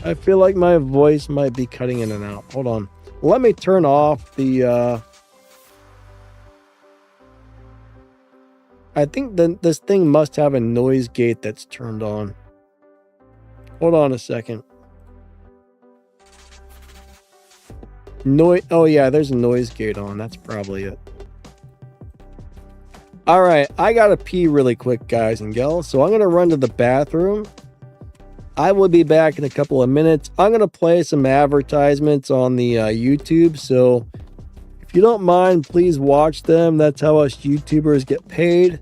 Speaker 1: I feel like my voice might be cutting in and out. Hold on. Let me turn off the... I think this thing must have a noise gate that's turned on. Hold on a second. Oh yeah, there's a noise gate on. That's probably it. Alright, I gotta pee really quick, guys and gals. So I'm gonna run to the bathroom. I will be back in a couple of minutes. I'm gonna play some advertisements on the YouTube. So if you don't mind, please watch them. That's how us YouTubers get paid.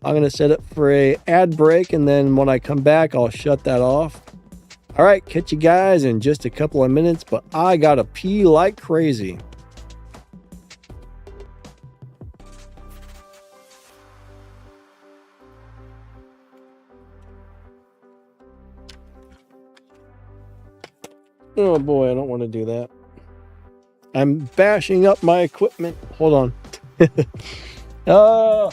Speaker 1: I'm going to set it for a ad break, and then when I come back, I'll shut that off. All right, catch you guys in just a couple of minutes, but I got to pee like crazy. Oh boy, I don't want to do that. I'm bashing up my equipment. Hold on.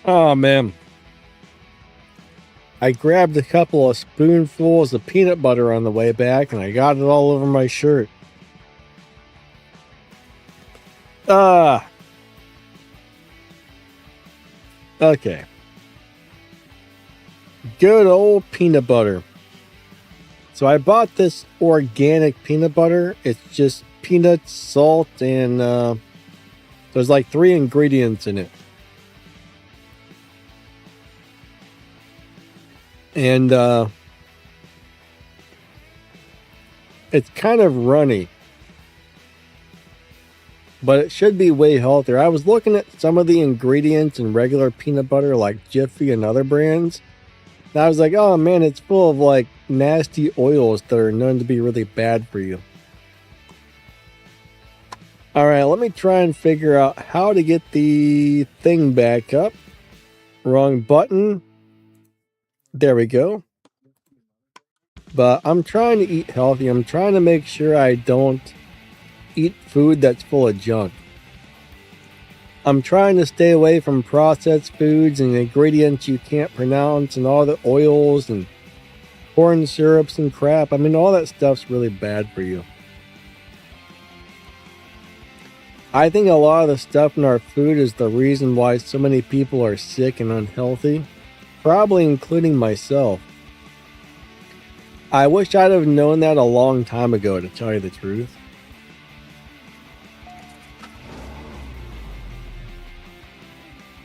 Speaker 1: Oh, man. I grabbed a couple of spoonfuls of peanut butter on the way back, and I got it all over my shirt. Okay. Good old peanut butter. So I bought this organic peanut butter. It's just peanuts, salt, and there's like 3 ingredients in it. And it's kind of runny, but it should be way healthier. I was looking at some of the ingredients in regular peanut butter like Jiffy and other brands, and I was like, oh man, it's full of like nasty oils that are known to be really bad for you. All right, let me try and figure out how to get the thing back up. Wrong button. There we go. But I'm trying to eat healthy. I'm trying to make sure I don't eat food that's full of junk. I'm trying to stay away from processed foods and ingredients you can't pronounce and all the oils and corn syrups and crap. I mean, all that stuff's really bad for you. I think a lot of the stuff in our food is the reason why so many people are sick and unhealthy, probably including myself. I wish I'd have known that a long time ago, to tell you the truth.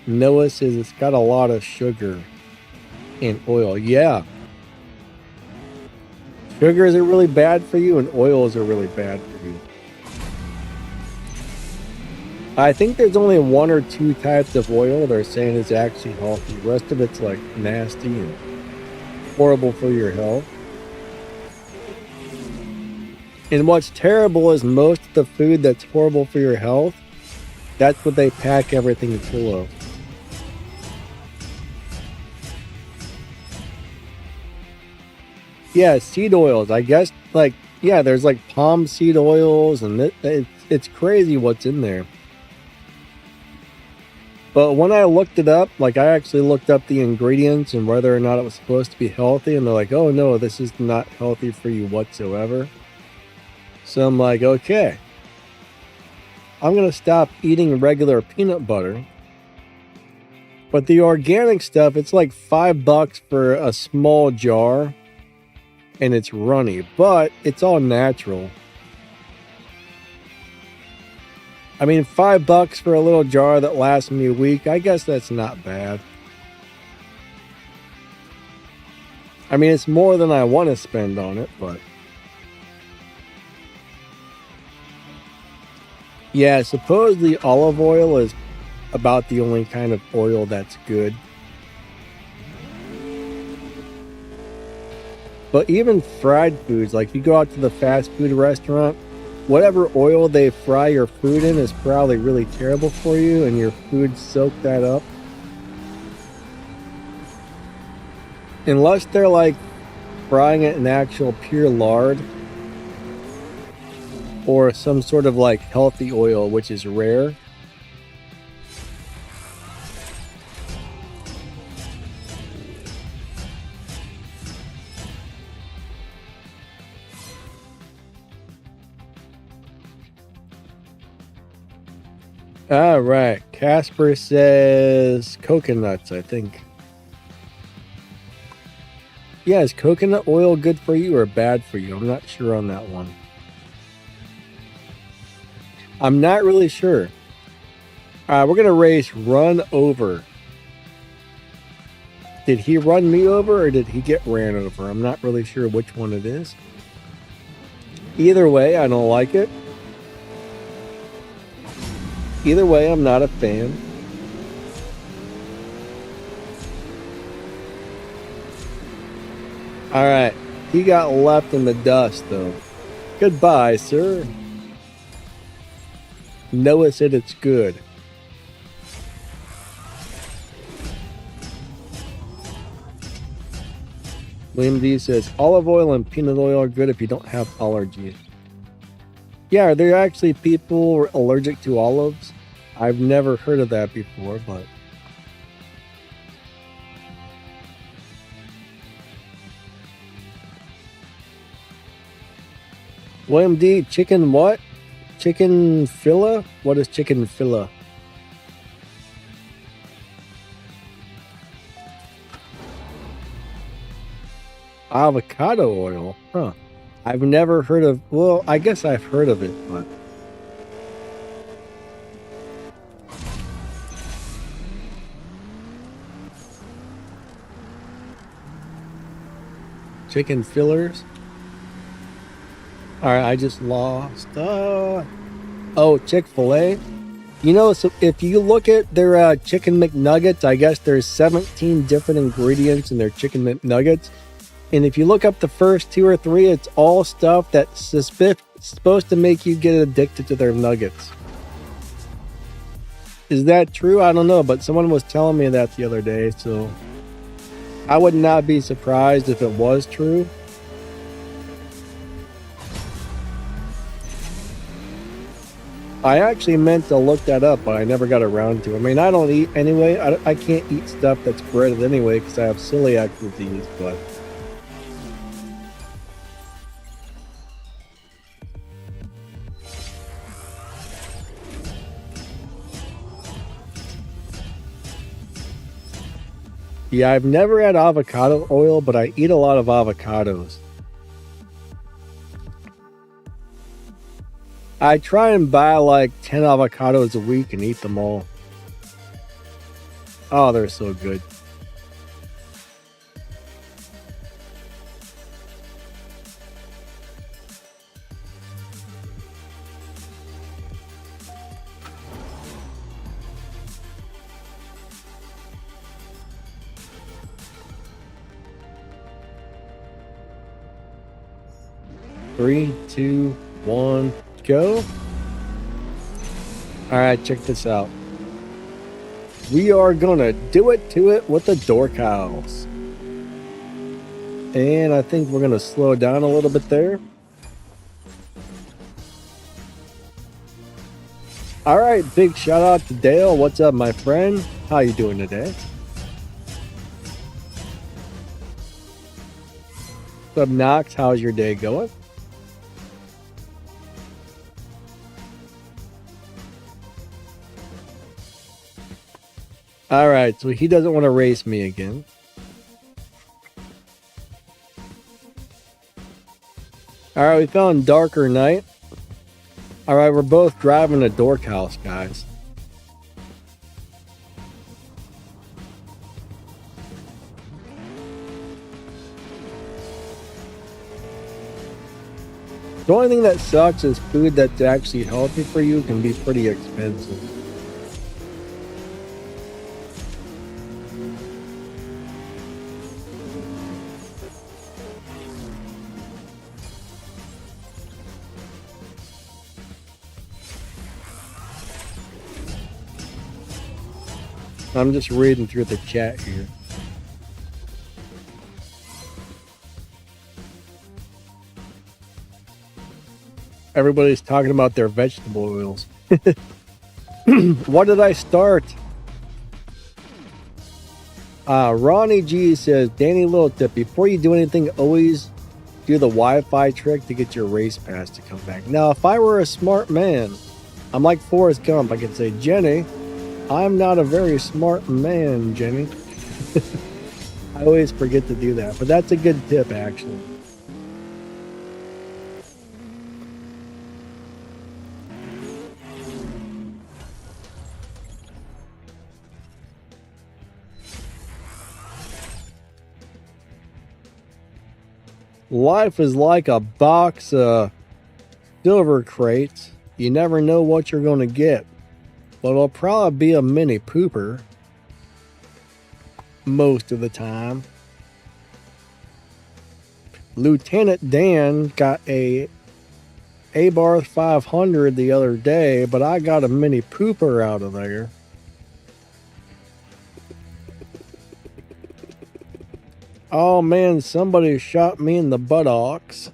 Speaker 1: Noah says it's got a lot of sugar and oil. Yeah. Sugars are really bad for you and oils are really bad for you. I think there's only 1 or 2 types of oil they're saying is actually healthy. The rest of it's like nasty and horrible for your health. And what's terrible is most of the food that's horrible for your health, that's what they pack everything full of. Yeah, seed oils. I guess, like, yeah, there's like palm seed oils, and it's crazy what's in there. But when I looked it up, like I actually looked up the ingredients and whether or not it was supposed to be healthy, and they're like, oh no, this is not healthy for you whatsoever. So I'm like, okay, I'm going to stop eating regular peanut butter. But the organic stuff, it's like $5 for a small jar, and it's runny, but it's all natural. I mean, $5 for a little jar that lasts me a week, I guess that's not bad. I mean, it's more than I want to spend on it, but... yeah, supposedly olive oil is about the only kind of oil that's good. But even fried foods, like you go out to the fast food restaurant, whatever oil they fry your food in is probably really terrible for you, and your food soaked that up. Unless they're like frying it in actual pure lard or some sort of like healthy oil, which is rare. All right, Casper says coconuts, I think. Yeah, is coconut oil good for you or bad for you? I'm not sure on that one. I'm not really sure. We're going to race run over. Did he run me over or did he get ran over? I'm not really sure which one it is. Either way, I don't like it. Either way, I'm not a fan. Alright, he got left in the dust though. Goodbye, sir. Noah said it's good. William D says olive oil and peanut oil are good if you don't have allergies. Yeah, are there actually people allergic to olives? I've never heard of that before, but William D, chicken what? Chicken filla? What is chicken filla? Avocado oil? Huh. I've never heard of, well, I guess I've heard of it, but. Chicken fillers? Alright, I just lost. Oh, Chick-fil-A. You know, so if you look at their chicken McNuggets, I guess there's 17 different ingredients in their chicken McNuggets. And if you look up the first 2 or 3, it's all stuff that's supposed to make you get addicted to their nuggets. Is that true? I don't know, but someone was telling me that the other day, so I would not be surprised if it was true. I actually meant to look that up, but I never got around to it. I mean, I don't eat anyway. I can't eat stuff that's breaded anyway because I have celiac disease, but... Yeah, I've never had avocado oil, but I eat a lot of avocados. I try and buy like 10 avocados a week and eat them all. Oh, they're so good. Three, two, one, go. Alright, check this out. We are gonna do it to it with the door cows. And I think we're gonna slow down a little bit there. Alright, big shout out to Dale. What's up, my friend? How you doing today? What's up, Knox? How's your day going? Alright, so he doesn't want to race me again. Alright, we found darker night. Alright, we're both driving a dork house, guys. The only thing that sucks is food that's actually healthy for you can be pretty expensive. I'm just reading through the chat here. Everybody's talking about their vegetable oils. What did I start? Ronnie G says, Danny, little tip. Before you do anything, always do the Wi-Fi trick to get your race pass to come back. Now, if I were a smart man, I'm like Forrest Gump. I could say, Jenny, I'm not a very smart man, Jenny. I always forget to do that, but that's a good tip, actually. Life is like a box of silver crates. You never know what you're going to get. But it'll probably be a mini pooper most of the time. Lieutenant Dan got a Abarth 500 the other day, but I got a mini pooper out of there. Oh man, somebody shot me in the buttocks.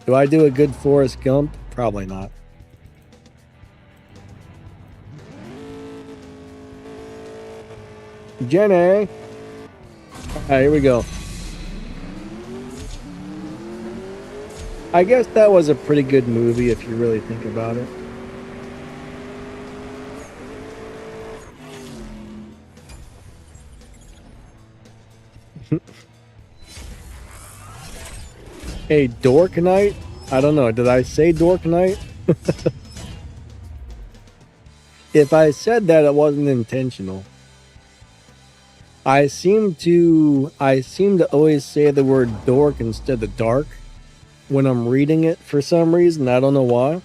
Speaker 1: Do I do a good Forrest Gump? Probably not. Jenny. Alright, here we go. I guess that was a pretty good movie if you really think about it. Hey, Dorknite? I don't know. Did I say Dorknite? If I said that, it wasn't intentional. I seem to always say the word dork instead of dark when I'm reading it for some reason. I don't know why.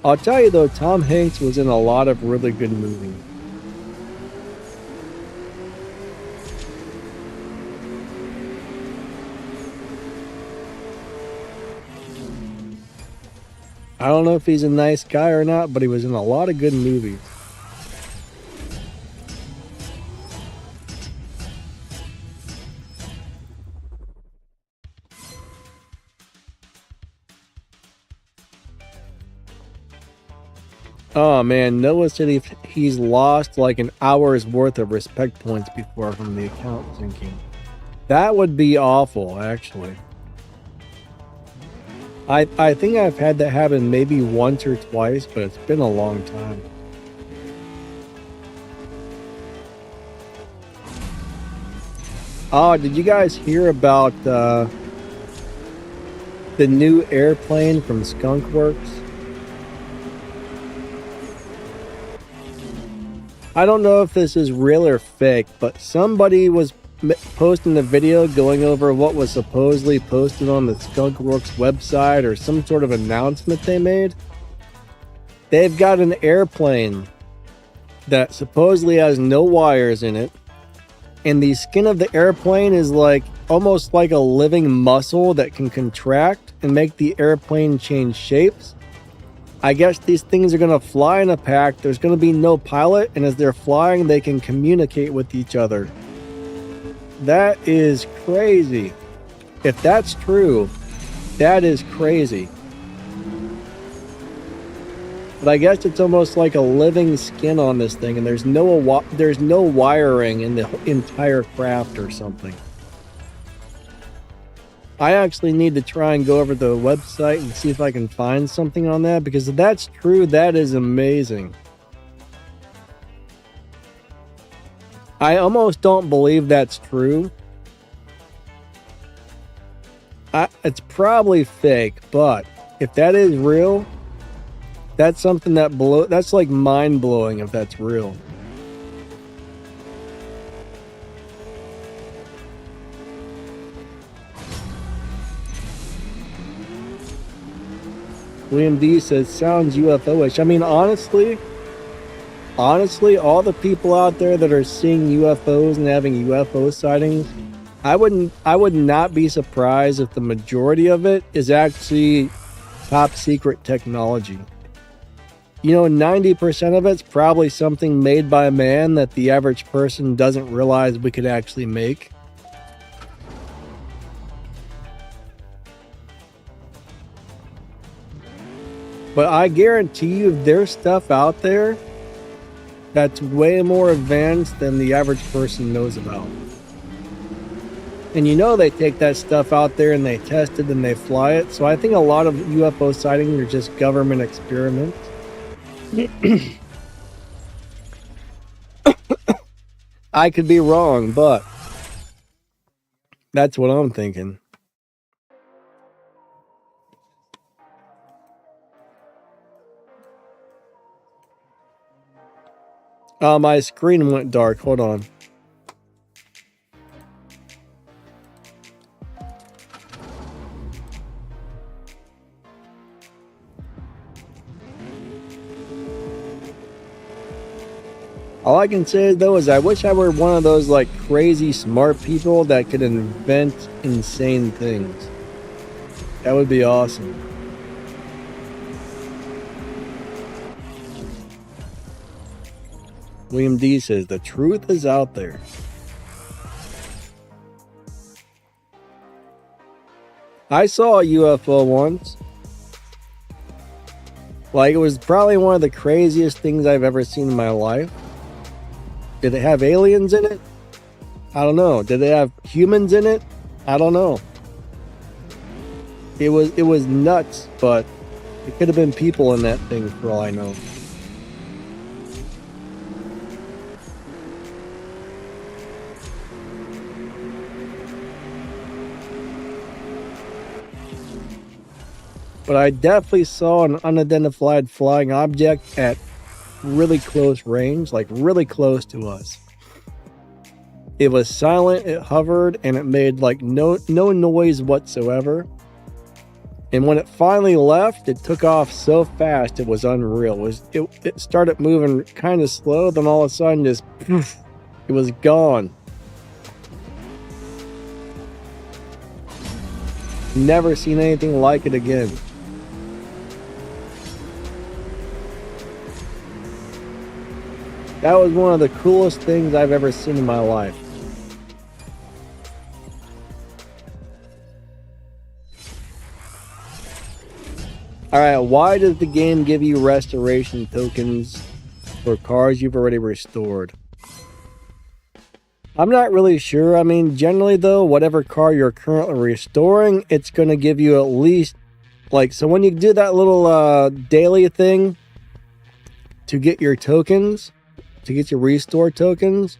Speaker 1: I'll tell you though, Tom Hanks was in a lot of really good movies. I don't know if he's a nice guy or not, but he was in a lot of good movies. Oh man, Noah said he's lost like an hour's worth of respect points before from the account sinking. That would be awful, actually. I think I've had that happen maybe once or twice, but it's been a long time. Oh, did you guys hear about the new airplane from Skunkworks? I don't know if this is real or fake, but somebody was posting a video going over what was supposedly posted on the Skunkworks website or some sort of announcement they made. They've got an airplane that supposedly has no wires in it, and the skin of the airplane is like almost like a living muscle that can contract and make the airplane change shapes. I guess these things are going to fly in a pack. There's going to be no pilot, and as they're flying, they can communicate with each other. That is crazy. If that's true, that is crazy. But I guess it's almost like a living skin on this thing, and there's no wiring in the entire craft or something. I actually need to try and go over to the website and see if I can find something on that, because if that's true, that is amazing. I almost don't believe that's true. It's probably fake, but if that is real, that's something that's like mind-blowing if that's real. William D says, sounds UFO-ish. I mean, honestly, all the people out there that are seeing UFOs and having UFO sightings, I would not be surprised if the majority of it is actually top secret technology. You know, 90% of it's probably something made by man that the average person doesn't realize we could actually make. But I guarantee you there's stuff out there that's way more advanced than the average person knows about. And you know they take that stuff out there and they test it and they fly it. So I think a lot of UFO sightings are just government experiments. I could be wrong, but that's what I'm thinking. My screen went dark. Hold on. All I can say though is I wish I were one of those like crazy smart people that could invent insane things. That would be awesome. William D says the truth is out there. I saw a UFO once. Like, it was probably one of the craziest things I've ever seen in my life. Did it have aliens in it? I don't know. Did they have humans in it? I don't know. It was nuts, but it could have been people in that thing for all I know. But I definitely saw an unidentified flying object at really close range, like really close to us. It was silent, it hovered, and it made like no noise whatsoever. And when it finally left, it took off so fast it was unreal. It started moving kind of slow, then all of a sudden just poof, it was gone. Never seen anything like it again. That was one of the coolest things I've ever seen in my life. Alright, why does the game give you restoration tokens for cars you've already restored? I'm not really sure. I mean, generally though, whatever car you're currently restoring, it's going to give you at least, like, so when you do that little daily thing to get your tokens, to get your restore tokens,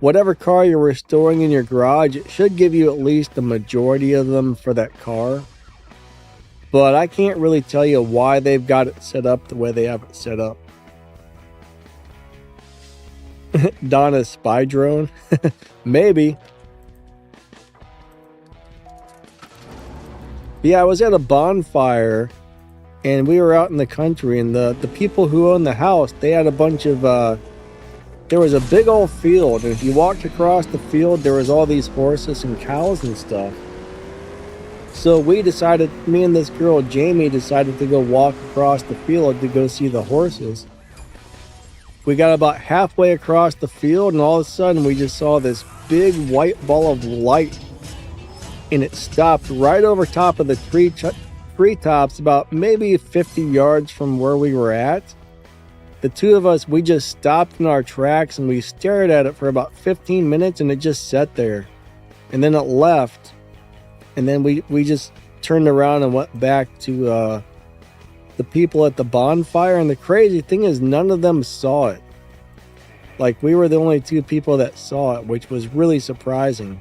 Speaker 1: whatever car you're restoring in your garage, it should give you at least the majority of them for that car. But I can't really tell you why they've got it set up the way they have it set up. Donna's spy drone? Maybe. Yeah, I was at a bonfire and we were out in the country, and the people who own the house, they had a bunch of there was a big old field, and if you walked across the field, there was all these horses and cows and stuff. So we decided, me and this girl, Jamie, decided to go walk across the field to go see the horses. We got about halfway across the field, and all of a sudden we just saw this big white ball of light, and it stopped right over top of the treetops, about maybe 50 yards from where we were at. The two of us, we just stopped in our tracks and we stared at it for about 15 minutes, and it just sat there. And then it left. And then we just turned around and went back to the people at the bonfire. And the crazy thing is, none of them saw it. Like, we were the only two people that saw it, which was really surprising.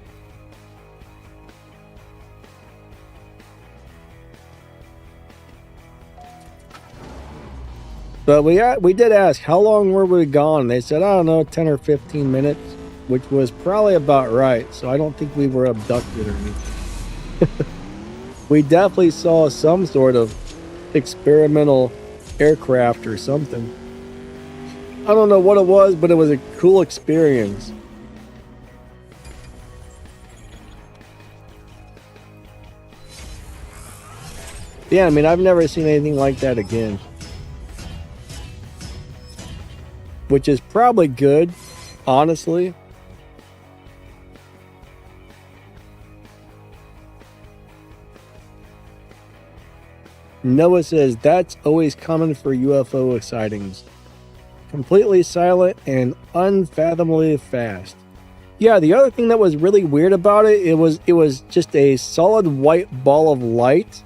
Speaker 1: But we did ask, how long were we gone? They said, I don't know, 10 or 15 minutes, which was probably about right. So I don't think we were abducted or anything. We definitely saw some sort of experimental aircraft or something. I don't know what it was, but it was a cool experience. Yeah, I mean, I've never seen anything like that again. Which is probably good, honestly. Noah says, that's always common for UFO sightings. Completely silent and unfathomably fast. Yeah, the other thing that was really weird about it, it was just a solid white ball of light,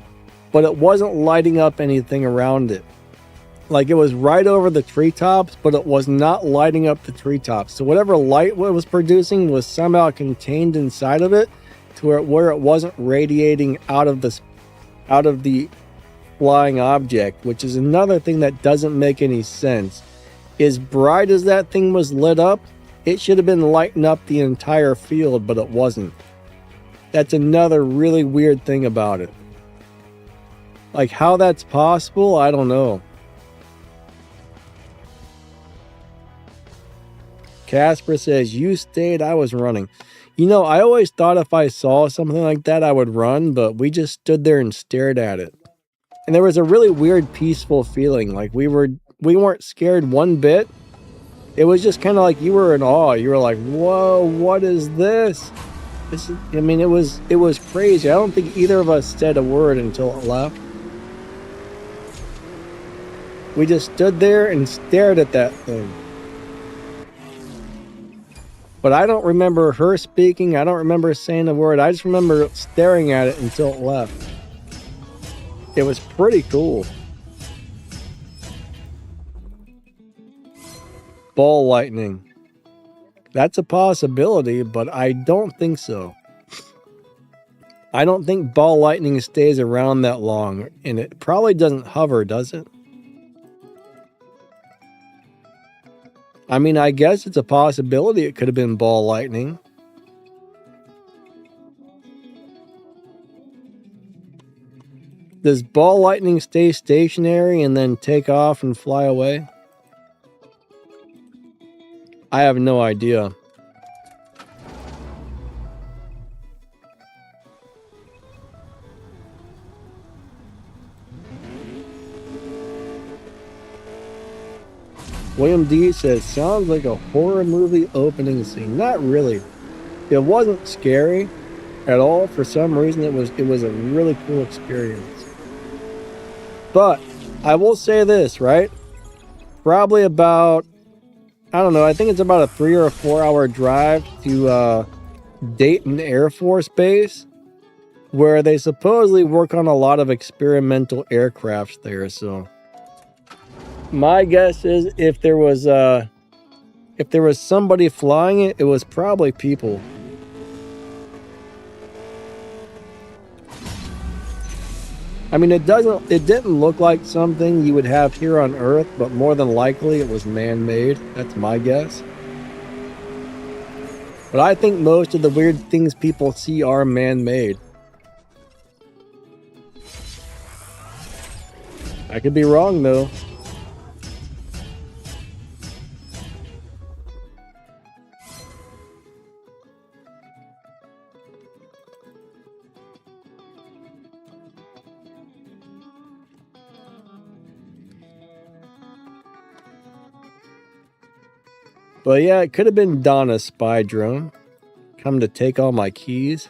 Speaker 1: but it wasn't lighting up anything around it. Like, it was right over the treetops, but it was not lighting up the treetops. So whatever light it was producing was somehow contained inside of it, to where it wasn't radiating out of the flying object, which is another thing that doesn't make any sense. As bright as that thing was lit up, it should have been lighting up the entire field, but it wasn't. That's another really weird thing about it. Like, how that's possible, I don't know. Casper says, you stayed, I was running. You know, I always thought if I saw something like that, I would run, but we just stood there and stared at it. And there was a really weird, peaceful feeling. Like, we weren't scared one bit. It was just kind of like you were in awe. You were like, whoa, what is this? I mean, it was crazy. I don't think either of us said a word until it left. We just stood there and stared at that thing. But I don't remember her speaking. I don't remember saying a word. I just remember staring at it until it left. It was pretty cool. Ball lightning. That's a possibility, but I don't think so. I don't think ball lightning stays around that long, and it probably doesn't hover, does it? I mean, I guess it's a possibility it could have been ball lightning. Does ball lightning stay stationary and then take off and fly away? I have no idea. William D says, sounds like a horror movie opening scene. Not really. It wasn't scary at all. For some reason, it was a really cool experience. But I will say this, right? Probably about, I don't know, I think it's about a 3 or 4 hour drive to Dayton Air Force Base, where they supposedly work on a lot of experimental aircrafts there. So my guess is if there was somebody flying it, it was probably people. I mean, it didn't look like something you would have here on Earth, but more than likely it was man-made. That's my guess. But I think most of the weird things people see are man-made. I could be wrong, though. But yeah, it could have been Donna's spy drone. Come to take all my keys.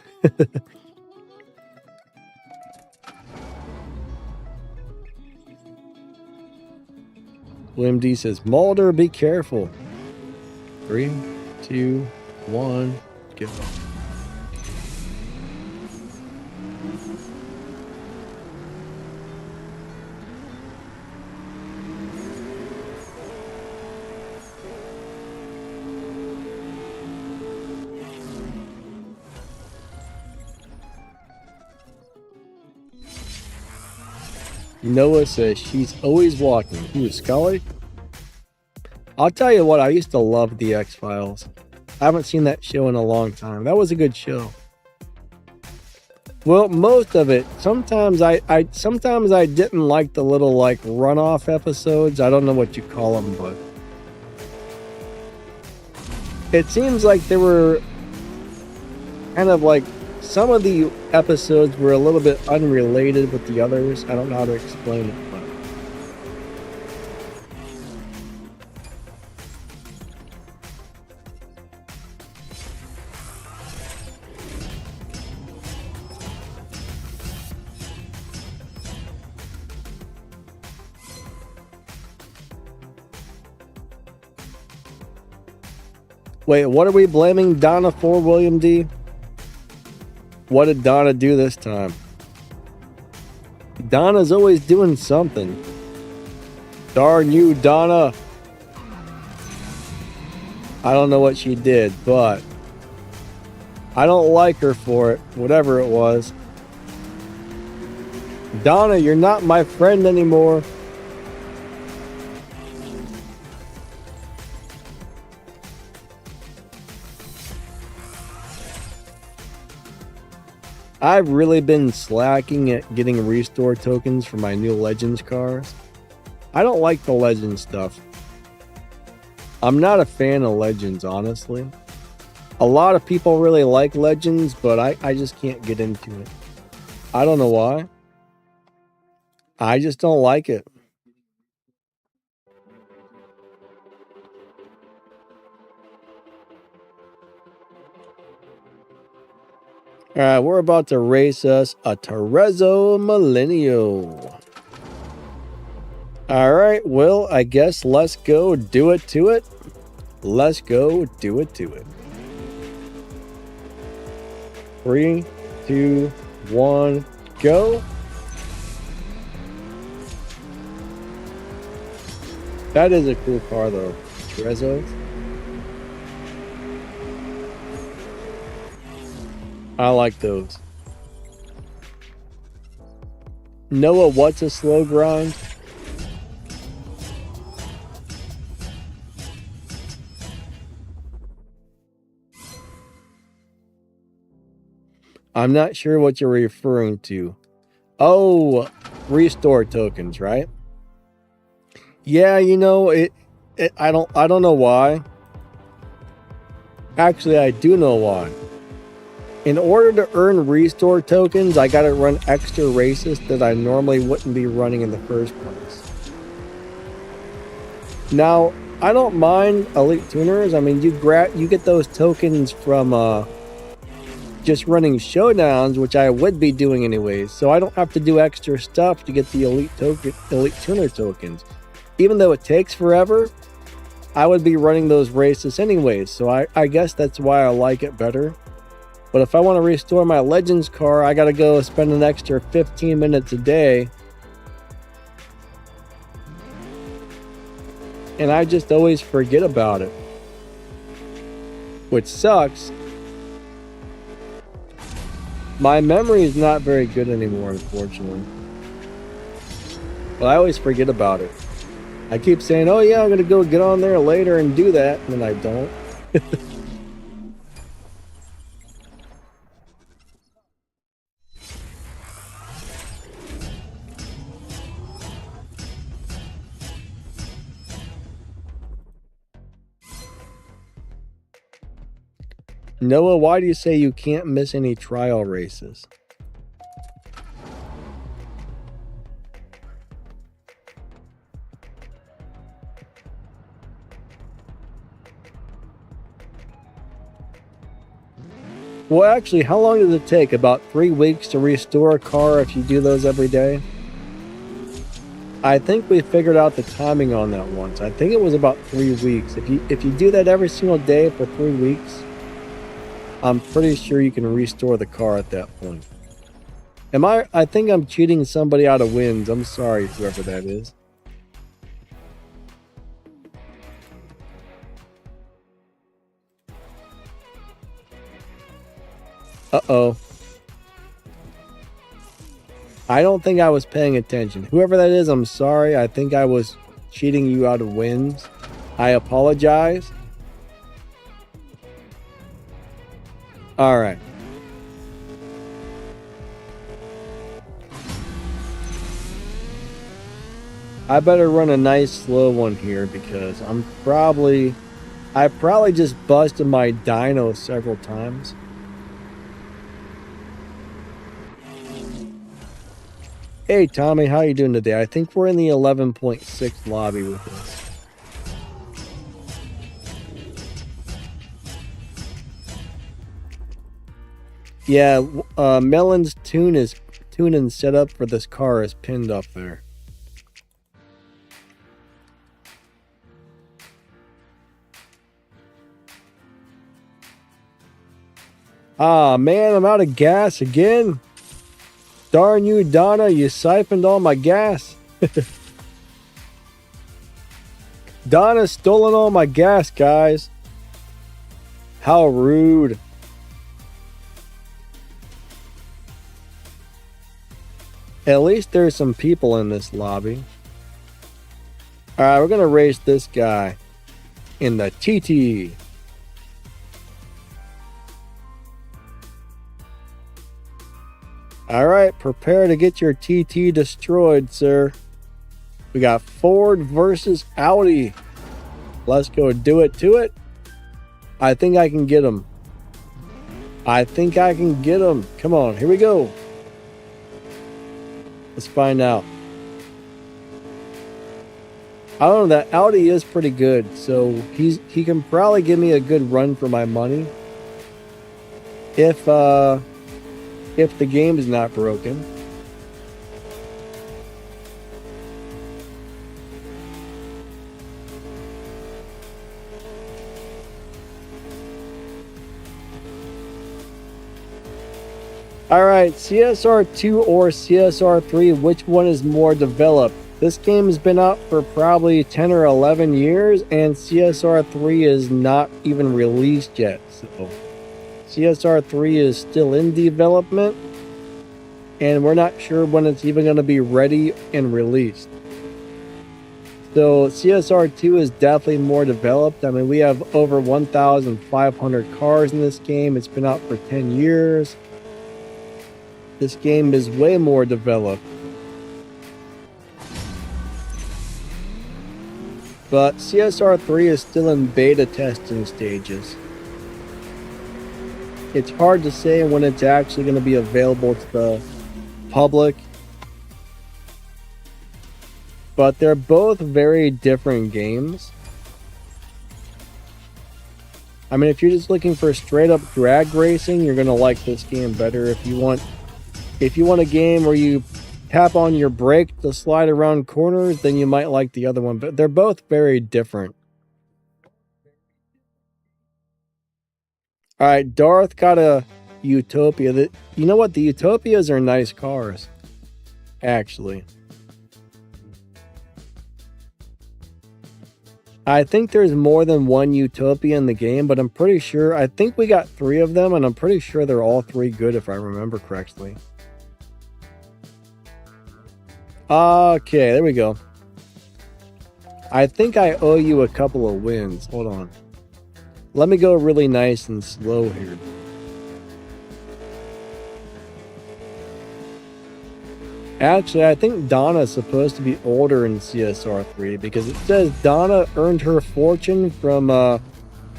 Speaker 1: William D says, Mulder, be careful. 3, 2, 1, go. Noah says she's always walking. Who is Scully? I'll tell you what, I used to love the X-Files. I haven't seen that show in a long time. That was a good show. Well, most of it. Sometimes I didn't like the little like runoff episodes. I don't know what you call them, but it seems like they were kind of like some of the episodes were a little bit unrelated with the others. I don't know how to explain it, but wait, what are we blaming Donna for, William D? What did Donna do this time? Donna's always doing something. Darn you, Donna. I don't know what she did, but I don't like her for it, whatever it was. Donna, you're not my friend anymore. I've really been slacking at getting restore tokens for my new Legends cars. I don't like the Legends stuff. I'm not a fan of Legends, honestly. A lot of people really like Legends, but I just can't get into it. I don't know why. I just don't like it. Alright, we're about to race us a Terezzo Millennial. Alright, well, I guess let's go do it to it. Let's go do it to it. 3, 2, 1, go. That is a cool car though. Trezzo. I like those. Noah, what's a slow grind? I'm not sure what you're referring to. Oh, restore tokens, right? Yeah, you know, I don't know why. Actually, I do know why. In order to earn restore tokens, I gotta run extra races that I normally wouldn't be running in the first place. Now, I don't mind elite tuners. I mean, you get those tokens from just running showdowns, which I would be doing anyways. So I don't have to do extra stuff to get the elite tuner tokens. Even though it takes forever, I would be running those races anyways. So I guess that's why I like it better. But if I want to restore my Legends car, I got to go spend an extra 15 minutes a day. And I just always forget about it, which sucks. My memory is not very good anymore, unfortunately. But I always forget about it. I keep saying, oh yeah, I'm going to go get on there later and do that, and then I don't. Noah, why do you say you can't miss any trial races? Well, actually, how long does it take? About 3 weeks to restore a car if you do those every day? I think we figured out the timing on that once. I think it was about 3 weeks. If you do that every single day for 3 weeks, I'm pretty sure you can restore the car at that point. I think I'm cheating somebody out of wins. I'm sorry, whoever that is. Uh-oh. I don't think I was paying attention. Whoever that is, I'm sorry. I think I was cheating you out of wins. I apologize. All right. I better run a nice slow one here because I probably just busted my dyno several times. Hey Tommy, how you doing today? I think we're in the 11.6 lobby with this. Yeah, Melon's tune and setup for this car is pinned up there. Ah, man, I'm out of gas again. Darn you, Donna, you siphoned all my gas. Donna's stolen all my gas, guys. How rude. At least there's some people in this lobby. Alright, we're going to race this guy in the TT. Alright, prepare to get your TT destroyed, sir. We got Ford versus Audi. Let's go do it to it. I think I can get him. I think I can get him. Come on, here we go. Let's find out. I don't know, that Audi is pretty good, so he can probably give me a good run for my money. If the game is not broken. Alright, CSR2 or CSR3, which one is more developed? This game has been out for probably 10 or 11 years, and CSR3 is not even released yet. So CSR3 is still in development, and we're not sure when it's even going to be ready and released. So CSR2 is definitely more developed. I mean, we have over 1,500 cars in this game. It's been out for 10 years. This game is way more developed. But CSR3 is still in beta testing stages. It's hard to say when it's actually going to be available to the public. But they're both very different games. I mean, if you're just looking for straight up drag racing, you're going to like this game better. If you want a game where you tap on your brake to slide around corners, then you might like the other one. But they're both very different. Alright, Darth got a Utopia. You know what? The Utopias are nice cars. Actually. I think there's more than one Utopia in the game, but I'm pretty sure, I think we got 3 of them, and I'm pretty sure they're all 3 good if I remember correctly. Okay, there we go. I think I owe you a couple of wins. Hold on. Let me go really nice and slow here. Actually, I think Donna's supposed to be older in CSR3 because it says Donna earned her fortune from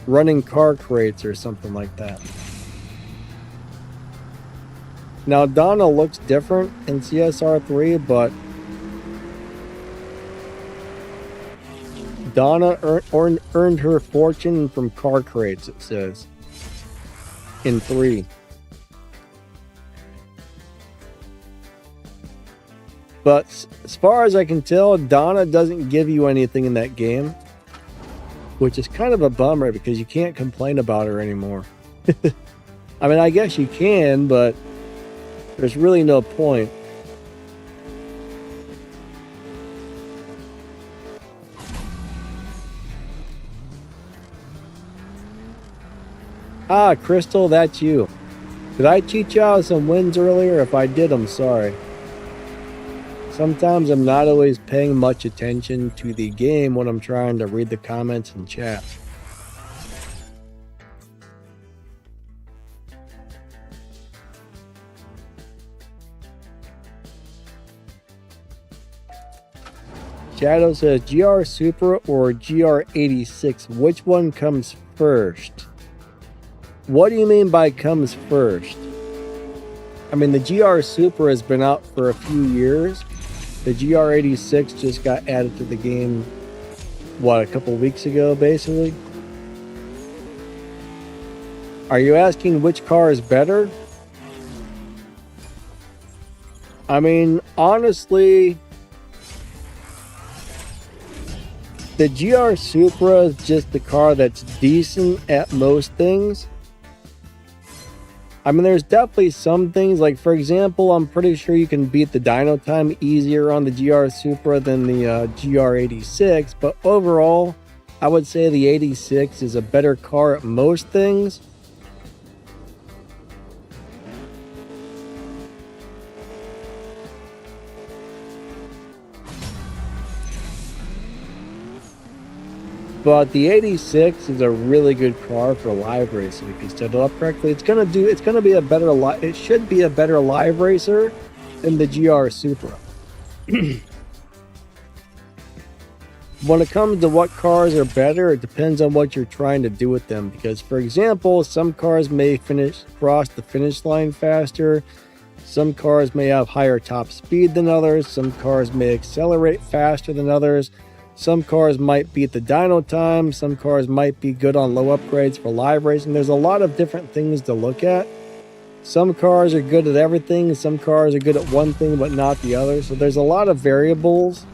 Speaker 1: running car crates or something like that. Now, Donna looks different in CSR3, but Donna earned her fortune from car crates, it says, in 3. But as far as I can tell, Donna doesn't give you anything in that game, which is kind of a bummer because you can't complain about her anymore. I mean, I guess you can, but there's really no point. Ah, Crystal, that's you. Did I cheat you out of some wins earlier? If I did, I'm sorry. Sometimes I'm not always paying much attention to the game when I'm trying to read the comments and chat. Shadow says GR Supra or GR86, which one comes first? What do you mean by comes first? I mean, the GR Supra has been out for a few years. The GR86 just got added to the game, what, a couple weeks ago, basically? Are you asking which car is better? I mean, honestly, the GR Supra is just the car that's decent at most things. I mean, there's definitely some things, like, for example, I'm pretty sure you can beat the dyno time easier on the GR Supra than the GR86, but overall, I would say the 86 is a better car at most things. But the 86 is a really good car for live racing if you set it up correctly. It should be a better live racer than the GR Supra. When it comes to what cars are better, it depends on what you're trying to do with them. Because, for example, some cars may cross the finish line faster. Some cars may have higher top speed than others. Some cars may accelerate faster than others. Some cars might beat the dyno time. Some cars might be good on low upgrades for live racing. There's a lot of different things to look at. Some cars are good at everything. Some cars are good at one thing but not the other. So there's a lot of variables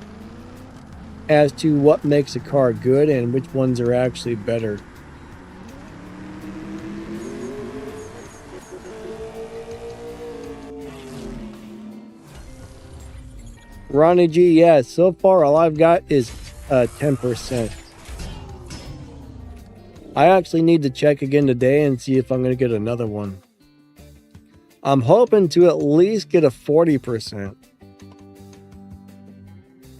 Speaker 1: as to what makes a car good and which ones are actually better. Ronnie G, yeah, so far all I've got is 10%. I actually need to check again today and see if I'm going to get another one. I'm hoping to at least get a 40%.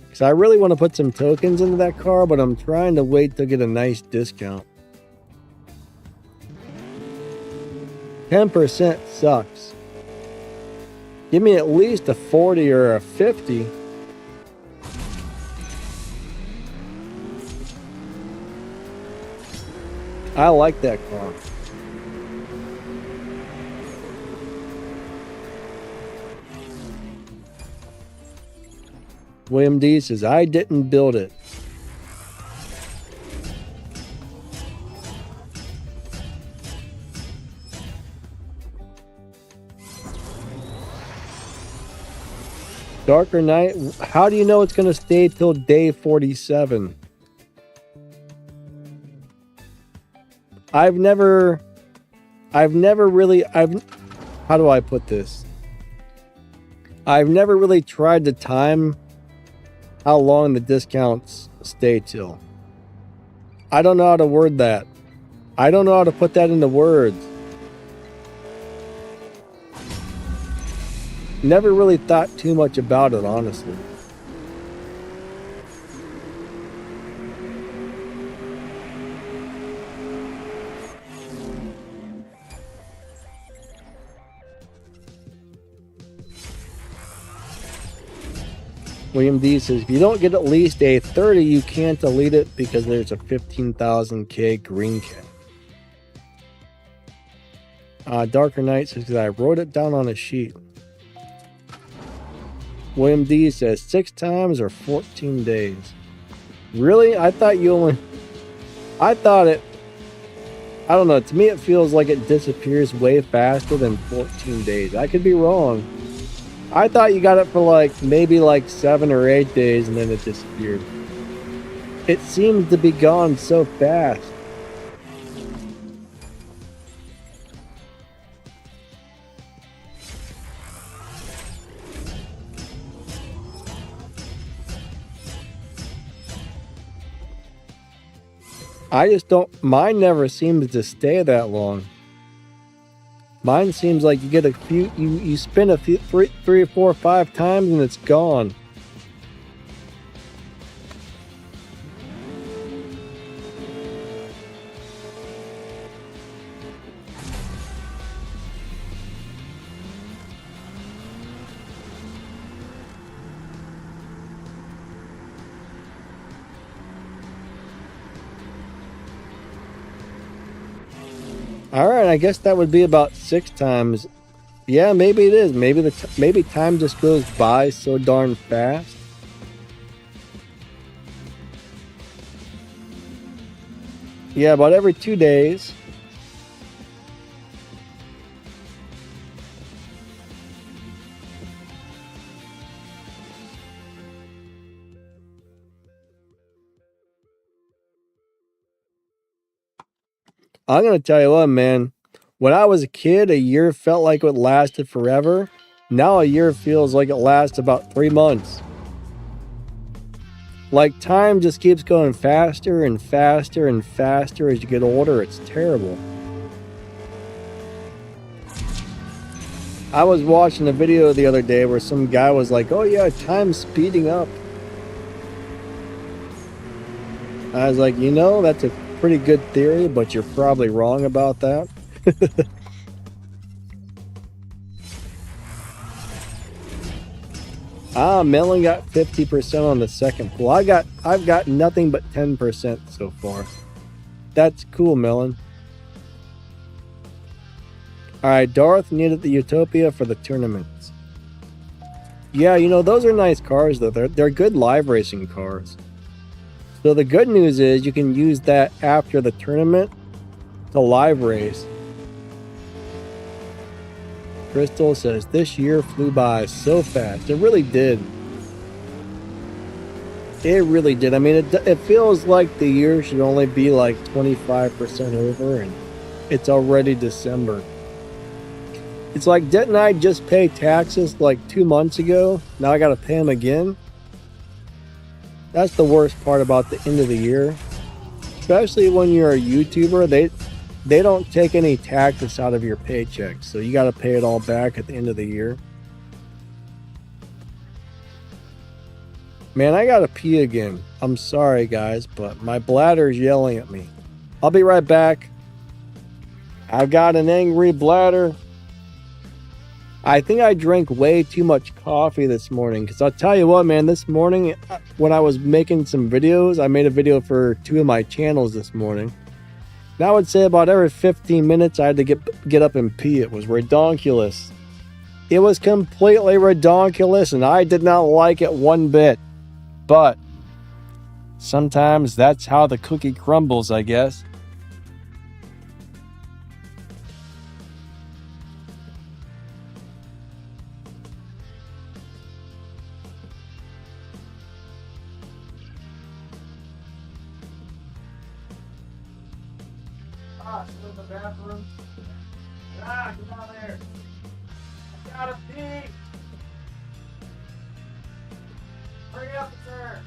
Speaker 1: Because I really want to put some tokens into that car, but I'm trying to wait to get a nice discount. 10% sucks. Give me at least a 40 or a 50. I like that car. William D says, I didn't build it. Darker Knight, how do you know it's going to stay till day 47? I've never really, how do I put this? I've never really tried to time how long the discounts stay till. I don't know how to word that. I don't know how to put that into words. Never really thought too much about it, honestly. William D says, if you don't get at least a 30, you can't delete it because there's a 15,000K green cap. Darker Knight says, because I wrote it down on a sheet. William D says, 6 times or 14 days. Really? I thought you only... I thought it... I don't know. To me, it feels like it disappears way faster than 14 days. I could be wrong. I thought you got it for like maybe like 7 or 8 days and then it disappeared. It seems to be gone so fast. I just don't, mine never seems to stay that long. Mine seems like you get a few, you spin a few, three or 4 or 5 times and it's gone. Alright, I guess that would be about 6 times. Yeah, maybe it is. Maybe time just goes by so darn fast. Yeah, about every 2 days. I'm going to tell you what, man. When I was a kid, a year felt like it lasted forever. Now a year feels like it lasts about 3 months. Like time just keeps going faster and faster and faster as you get older. It's terrible. I was watching a video the other day where some guy was like, oh yeah, time's speeding up. I was like, you know, that's a pretty good theory, but you're probably wrong about that. Melon got 50% on the second pull. I've got nothing but 10% so far. That's cool, Melon. Alright, Darth needed the Utopia for the tournaments. Yeah, you know, those are nice cars though. They're good live racing cars. So the good news is you can use that after the tournament to live race. Crystal says, this year flew by so fast. It really did. It really did. I mean, it feels like the year should only be like 25% over and it's already December. It's like, didn't I just pay taxes like 2 months ago? Now I gotta pay them again? That's the worst part about the end of the year. Especially when you're a YouTuber, they don't take any taxes out of your paycheck, so you gotta pay it all back at the end of the year. Man, I gotta pee again. I'm sorry, guys, but my bladder is yelling at me. I'll be right back. I've got an angry bladder. I think I drank way too much coffee this morning, because I'll tell you what, man, this morning when I was making some videos, I made a video for 2 of my channels this morning. And I would say about every 15 minutes I had to get up and pee. It was redonkulous. It was completely redonkulous, and I did not like it one bit. But sometimes that's how the cookie crumbles, I guess. In the bathroom. Get out there. I gotta pee. Hurry up, sir.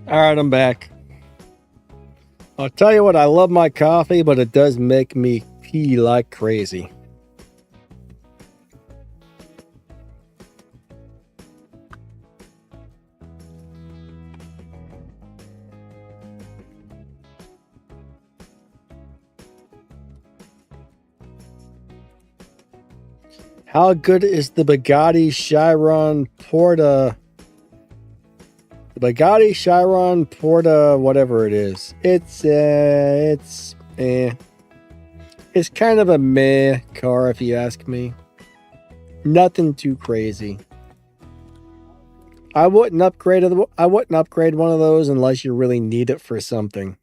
Speaker 1: All right, I'm back. I'll tell you what, I love my coffee, but it does make me pee like crazy. How good is the Bugatti Chiron Porta? The Bugatti Chiron Porta, whatever it is. It's kind of a meh car, if you ask me. Nothing too crazy. I wouldn't upgrade one of those unless you really need it for something.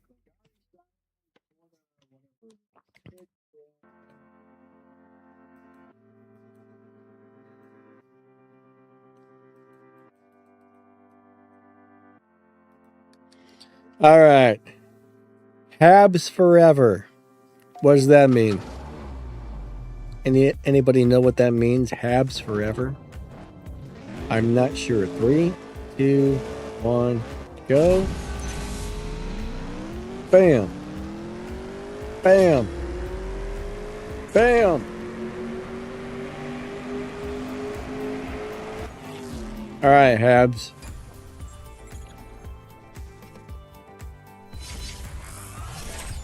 Speaker 1: All right. Habs forever. What does that mean? Anybody know what that means? Habs forever? I'm not sure. 3, 2, 1, go. Bam. Bam. Bam! Alright, Habs.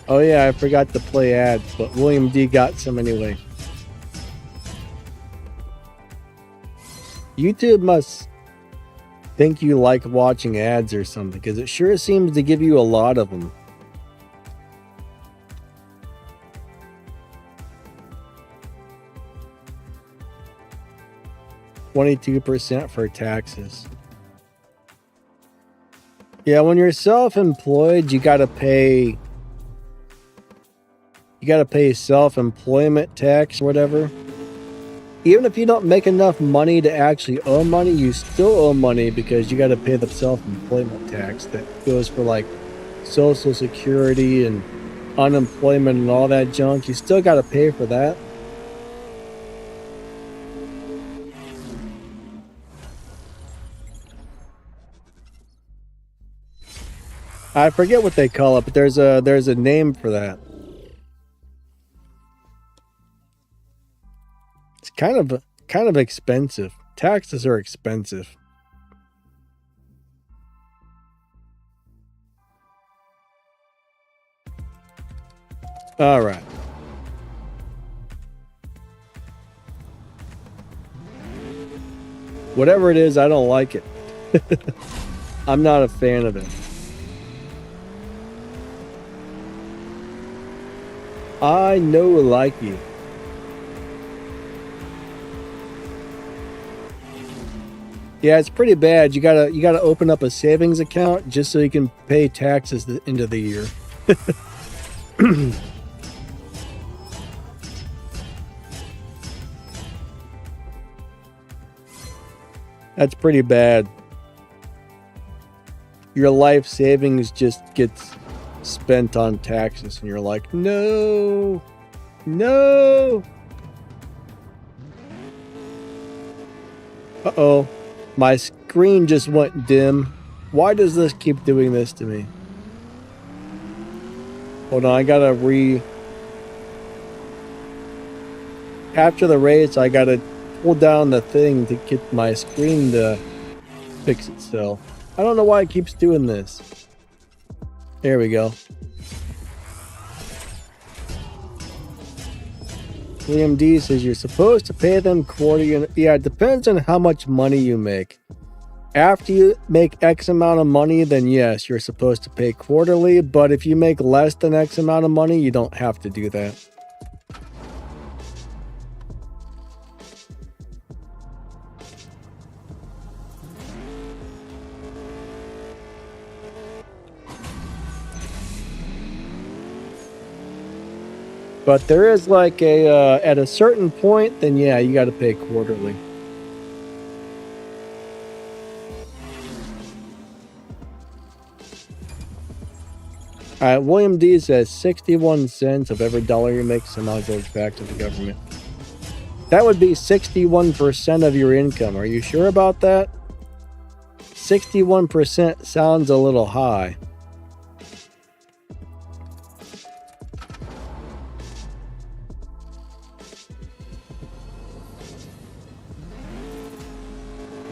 Speaker 1: Oh yeah, I forgot to play ads, but William D got some anyway. YouTube must think you like watching ads or something, because it sure seems to give you a lot of them. $22% for taxes. Yeah, when you're self-employed, you gotta pay self-employment tax or whatever. Even if you don't make enough money to actually owe money, you still owe money because you gotta pay the self-employment tax that goes for like Social Security and unemployment and all that junk. You still gotta pay for that. I forget what they call it, but there's a name for that. It's kind of expensive. Taxes are expensive. All right. Whatever it is, I don't like it. I'm not a fan of it. I know like you. Yeah, it's pretty bad. You gotta open up a savings account just so you can pay taxes the end of the year. That's pretty bad. Your life savings just gets spent on taxes and you're like, no. Uh-oh. My screen just went dim. Why does this keep doing this to me? Hold on, I gotta after the race, I gotta pull down the thing to get my screen to fix itself. I don't know why it keeps doing this. There we go. William D says you're supposed to pay them quarterly. Yeah, it depends on how much money you make. After you make X amount of money, then yes, you're supposed to pay quarterly. But if you make less than X amount of money, you don't have to do that. But there is like a, at a certain point, then yeah, you got to pay quarterly. All right, William D says 61 cents of every dollar you make somehow goes back to the government. That would be 61% of your income. Are you sure about that? 61% sounds a little high.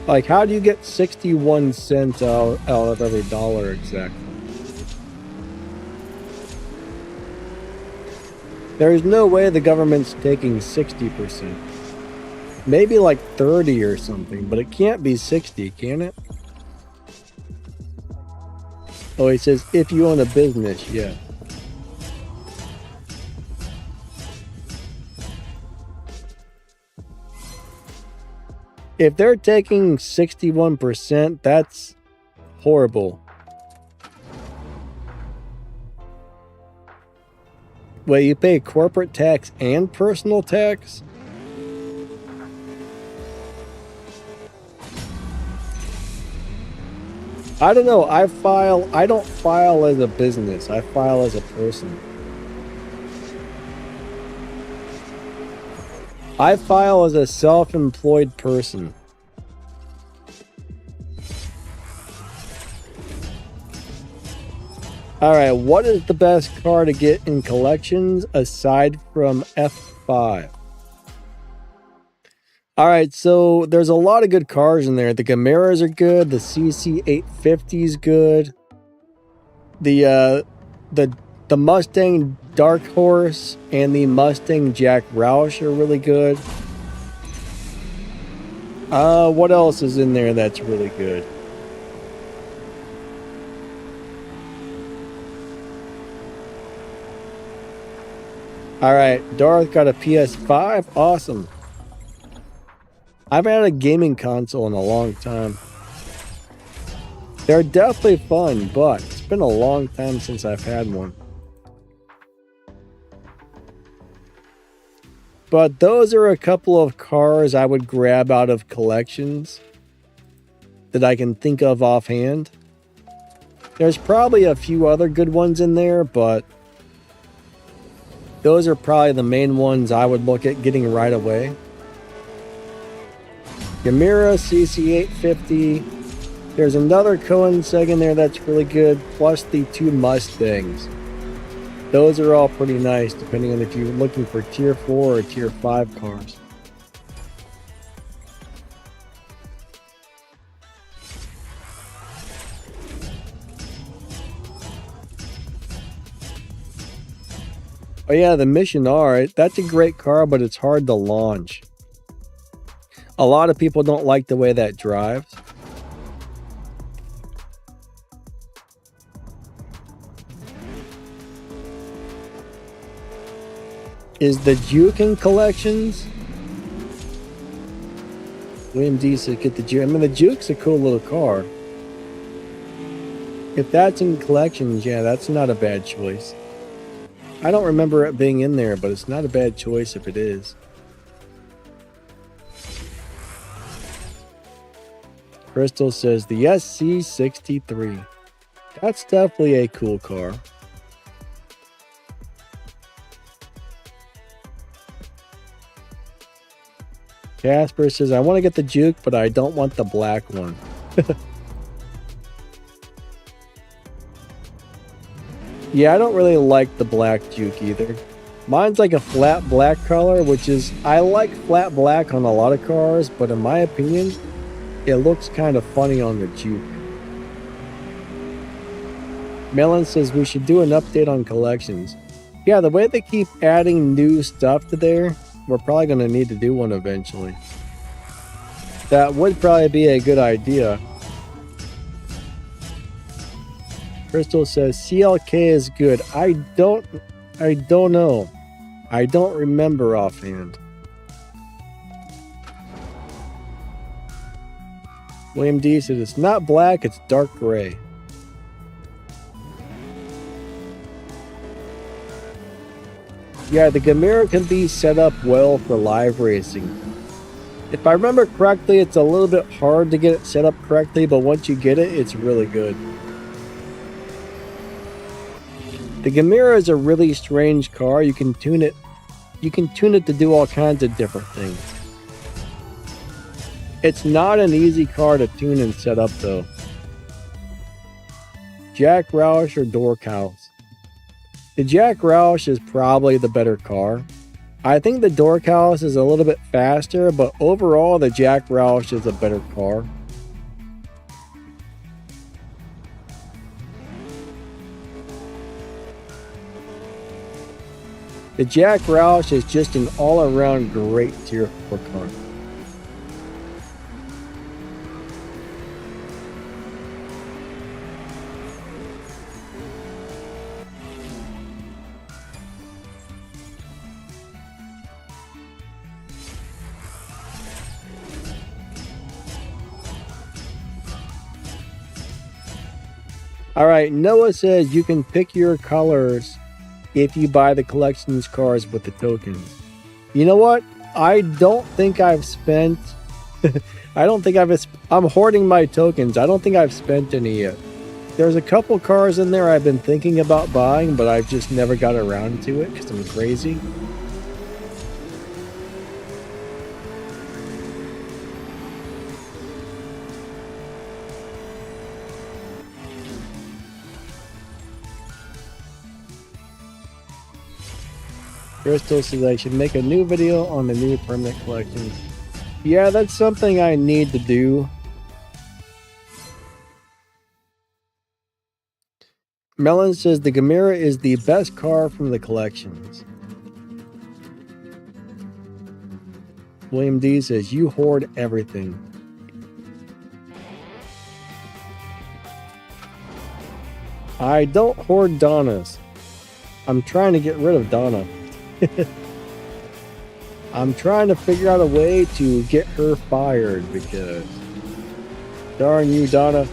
Speaker 1: Like, how do you get 61 cents out of every dollar exactly? There's no way the government's taking 60%. Maybe like 30 or something, but it can't be 60, can it? Oh, he says, if you own a business, yeah. If they're taking 61%, that's horrible. Wait, you pay corporate tax and personal tax? I don't know. I don't file as a business. I file as a person. I file as a self-employed person. Alright, what is the best car to get in collections aside from PS5. All right, so there's a lot of good cars in there. The Chimeras are good. The CC850 is good. The Mustang Dark Horse and the Mustang Jack Roush are really good. What else is in there that's really good? All right, Darth got a PS5. Awesome. I haven't had a gaming console in a long time. They're definitely fun, but it's been a long time since I've had one. But those are a couple of cars I would grab out of collections that I can think of offhand. There's probably a few other good ones in there, but those are probably the main ones I would look at getting right away. Chimera CC850. There's another Koenigsegg in there that's really good, plus the 2 Mustangs. Those are all pretty nice, depending on if you're looking for Tier 4 or Tier 5 cars. Oh yeah, the Mission R, that's a great car, but it's hard to launch. A lot of people don't like the way that drives. Is the Juke in collections? William D said get the Juke. I mean, the Juke's a cool little car. If that's in collections, yeah, that's not a bad choice. I don't remember it being in there, but it's not a bad choice if it is. Crystal says the SC63. That's definitely a cool car. Casper says, I want to get the Juke, but I don't want the black one. Yeah, I don't really like the black Juke either. Mine's like a flat black color, which is, I like flat black on a lot of cars, but in my opinion, it looks kind of funny on the Juke. Melon says we should do an update on collections. Yeah, the way they keep adding new stuff to there, we're probably going to need to do one eventually. That would probably be a good idea. Crystal says CLK is good. I don't know. I don't remember offhand. William D says it's not black, it's dark gray. Yeah, the Chimera can be set up well for live racing. If I remember correctly, it's a little bit hard to get it set up correctly, but once you get it, it's really good. The Chimera is a really strange car. You can tune it to do all kinds of different things. It's not an easy car to tune and set up though. Jack Roush or Dorkhouse? The Jack Roush is probably the better car. I think the Dorkhouse is a little bit faster, but overall the Jack Roush is a better car. The Jack Roush is just an all-around great Tier 4 car. Alright, Noah says you can pick your colors if you buy the collections cars with the tokens. You know what? I don't think I've spent... I'm hoarding my tokens. I don't think I've spent any yet. There's a couple cars in there I've been thinking about buying, but I've just never got around to it because I'm crazy. Crystal says I should make a new video on the new permanent collection. Yeah, that's something I need to do. Melon says the Gamera is the best car from the collections. William D says you hoard everything. I don't hoard Donna's. I'm trying to get rid of Donna. I'm trying to figure out a way to get her fired because darn you, Donna.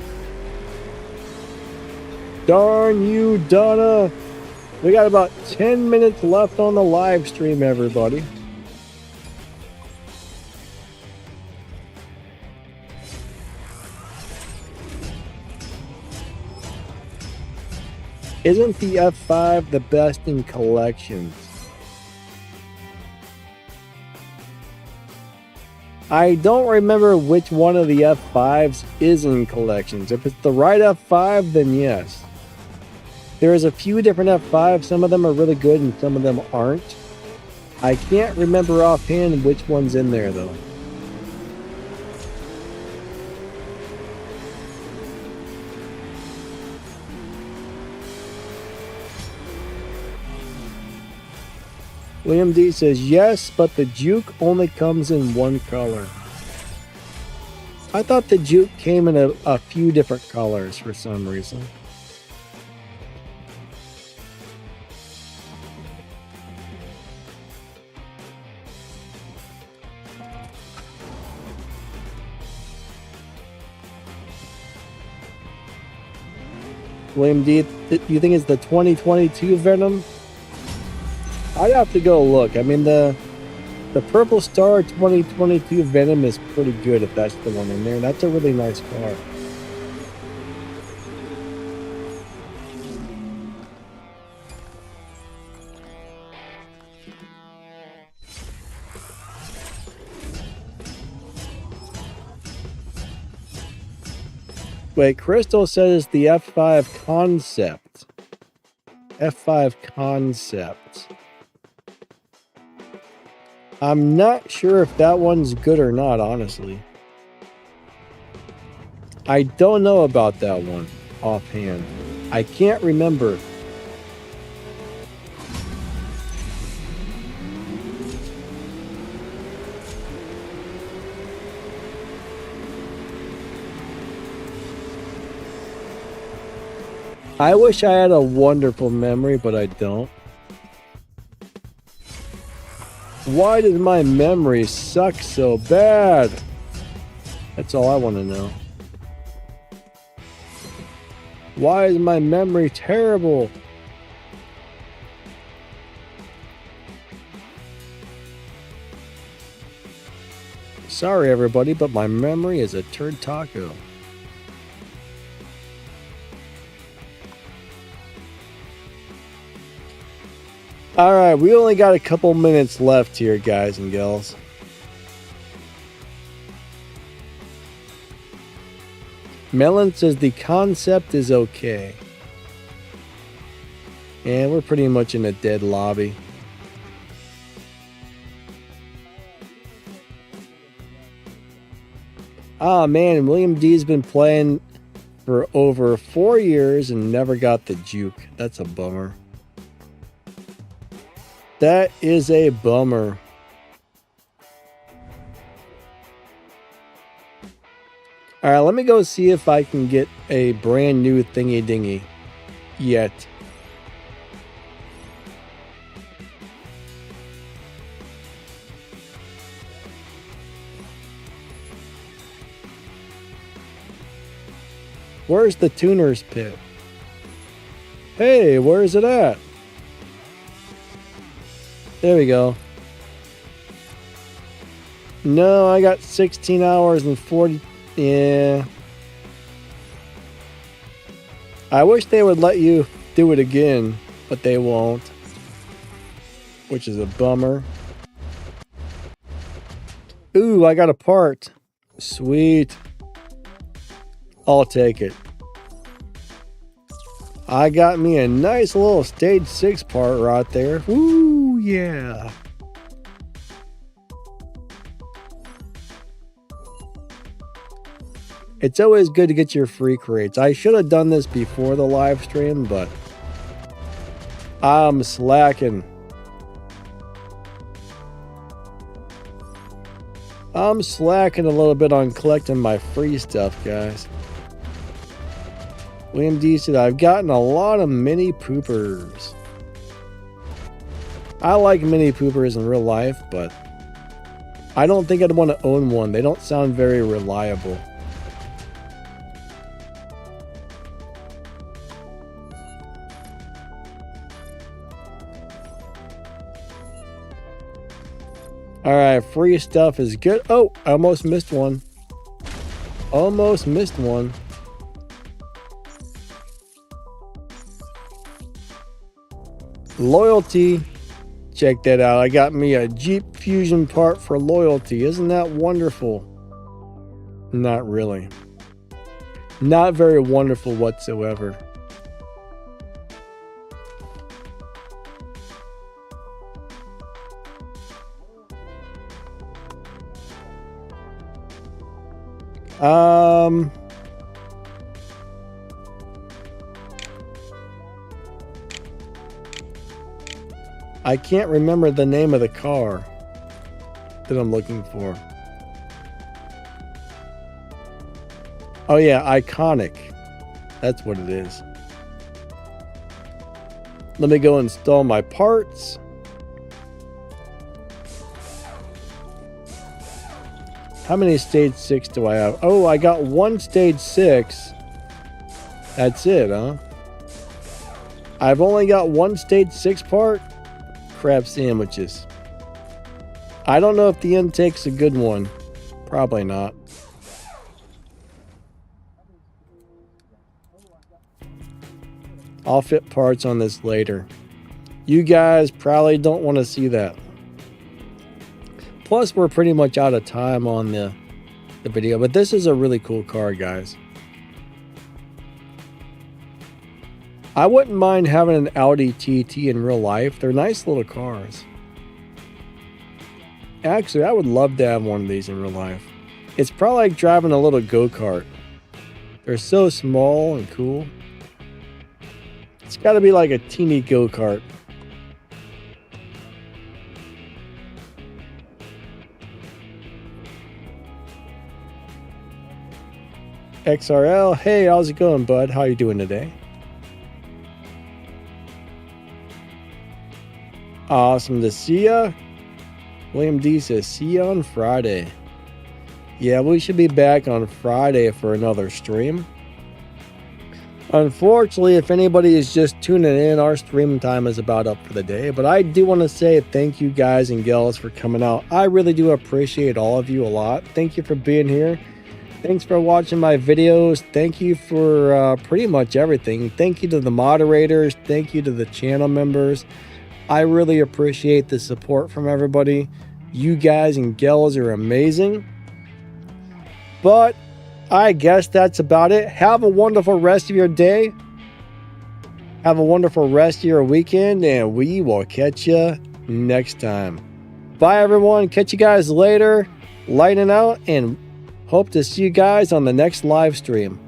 Speaker 1: Darn you, Donna. We got about 10 minutes left on the live stream, everybody. Isn't the F5 the best in collections? I don't remember which one of the F5s is in collections. If it's the right F5, then yes. There's a few different F5s. Some of them are really good and some of them aren't. I can't remember offhand which one's in there though. William D says, yes, but the Juke only comes in one color. I thought the Juke came in a few different colors for some reason. William D, you think it's the 2022 Venom? I'd have to go look. I mean, the Purple Star 2022 Venom is pretty good if that's the one in there. That's a really nice car. Wait, Crystal says the F5 Concept. F5 Concept. I'm not sure if that one's good or not, honestly. I don't know about that one offhand. I can't remember. I wish I had a wonderful memory, but I don't. Why does my memory suck so bad? That's all I want to know. Why is my memory terrible? Sorry everybody, but my memory is a turd taco. Alright, we only got a couple minutes left here, guys and gals. Melon says the concept is okay. And we're pretty much in a dead lobby. Ah man, William D's been playing for over 4 years and never got the Juke. That's a bummer. That is a bummer. All right, let me go see if I can get a brand new thingy dingy yet. Where's the tuner's pit? Hey, where's it at? There we go. No, I got 16 hours and 40. Yeah. I wish they would let you do it again, but they won't. Which is a bummer. Ooh, I got a part. Sweet. I'll take it. I got me a nice little stage 6 part right there. Woo, yeah. It's always good to get your free crates. I should have done this before the live stream, but I'm slacking. I'm slacking a little bit on collecting my free stuff, guys. William D said, I've gotten a lot of mini poopers. I like mini poopers in real life, but I don't think I'd want to own one. They don't sound very reliable. Alright, free stuff is good. Oh, I almost missed one. Almost missed one. Loyalty. Check that out. I got me a Jeep Fusion part for loyalty. Isn't that wonderful? Not really. Not very wonderful whatsoever. I can't remember the name of the car that I'm looking for. Oh yeah, Iconic. That's what it is. Let me go install my parts. How many stage 6 do I have? Oh, I got one stage 6. That's it, huh? I've only got one stage 6 part. Crab sandwiches. I don't know if the intake's a good one. Probably not. I'll fit parts on this later. You guys probably don't want to see that. Plus, we're pretty much out of time on the video, but this is a really cool car, guys. I wouldn't mind having an Audi TT in real life. They're nice little cars. Actually, I would love to have one of these in real life. It's probably like driving a little go-kart. They're so small and cool. It's got to be like a teeny go-kart. XRL, hey, how's it going, bud? How you doing today? Awesome to see ya. William D says, see ya on Friday. Yeah, we should be back on Friday for another stream. Unfortunately, if anybody is just tuning in, our stream time is about up for the day. But I do want to say thank you guys and gals for coming out. I really do appreciate all of you a lot. Thank you for being here. Thanks for watching my videos. Thank you for pretty much everything. Thank you to the moderators. Thank you to the channel members. I really appreciate the support from everybody. You guys and gals are amazing. But I guess that's about it. Have a wonderful rest of your day. Have a wonderful rest of your weekend, and we will catch you next time. Bye, everyone. Catch you guys later. Lightning out, and hope to see you guys on the next live stream.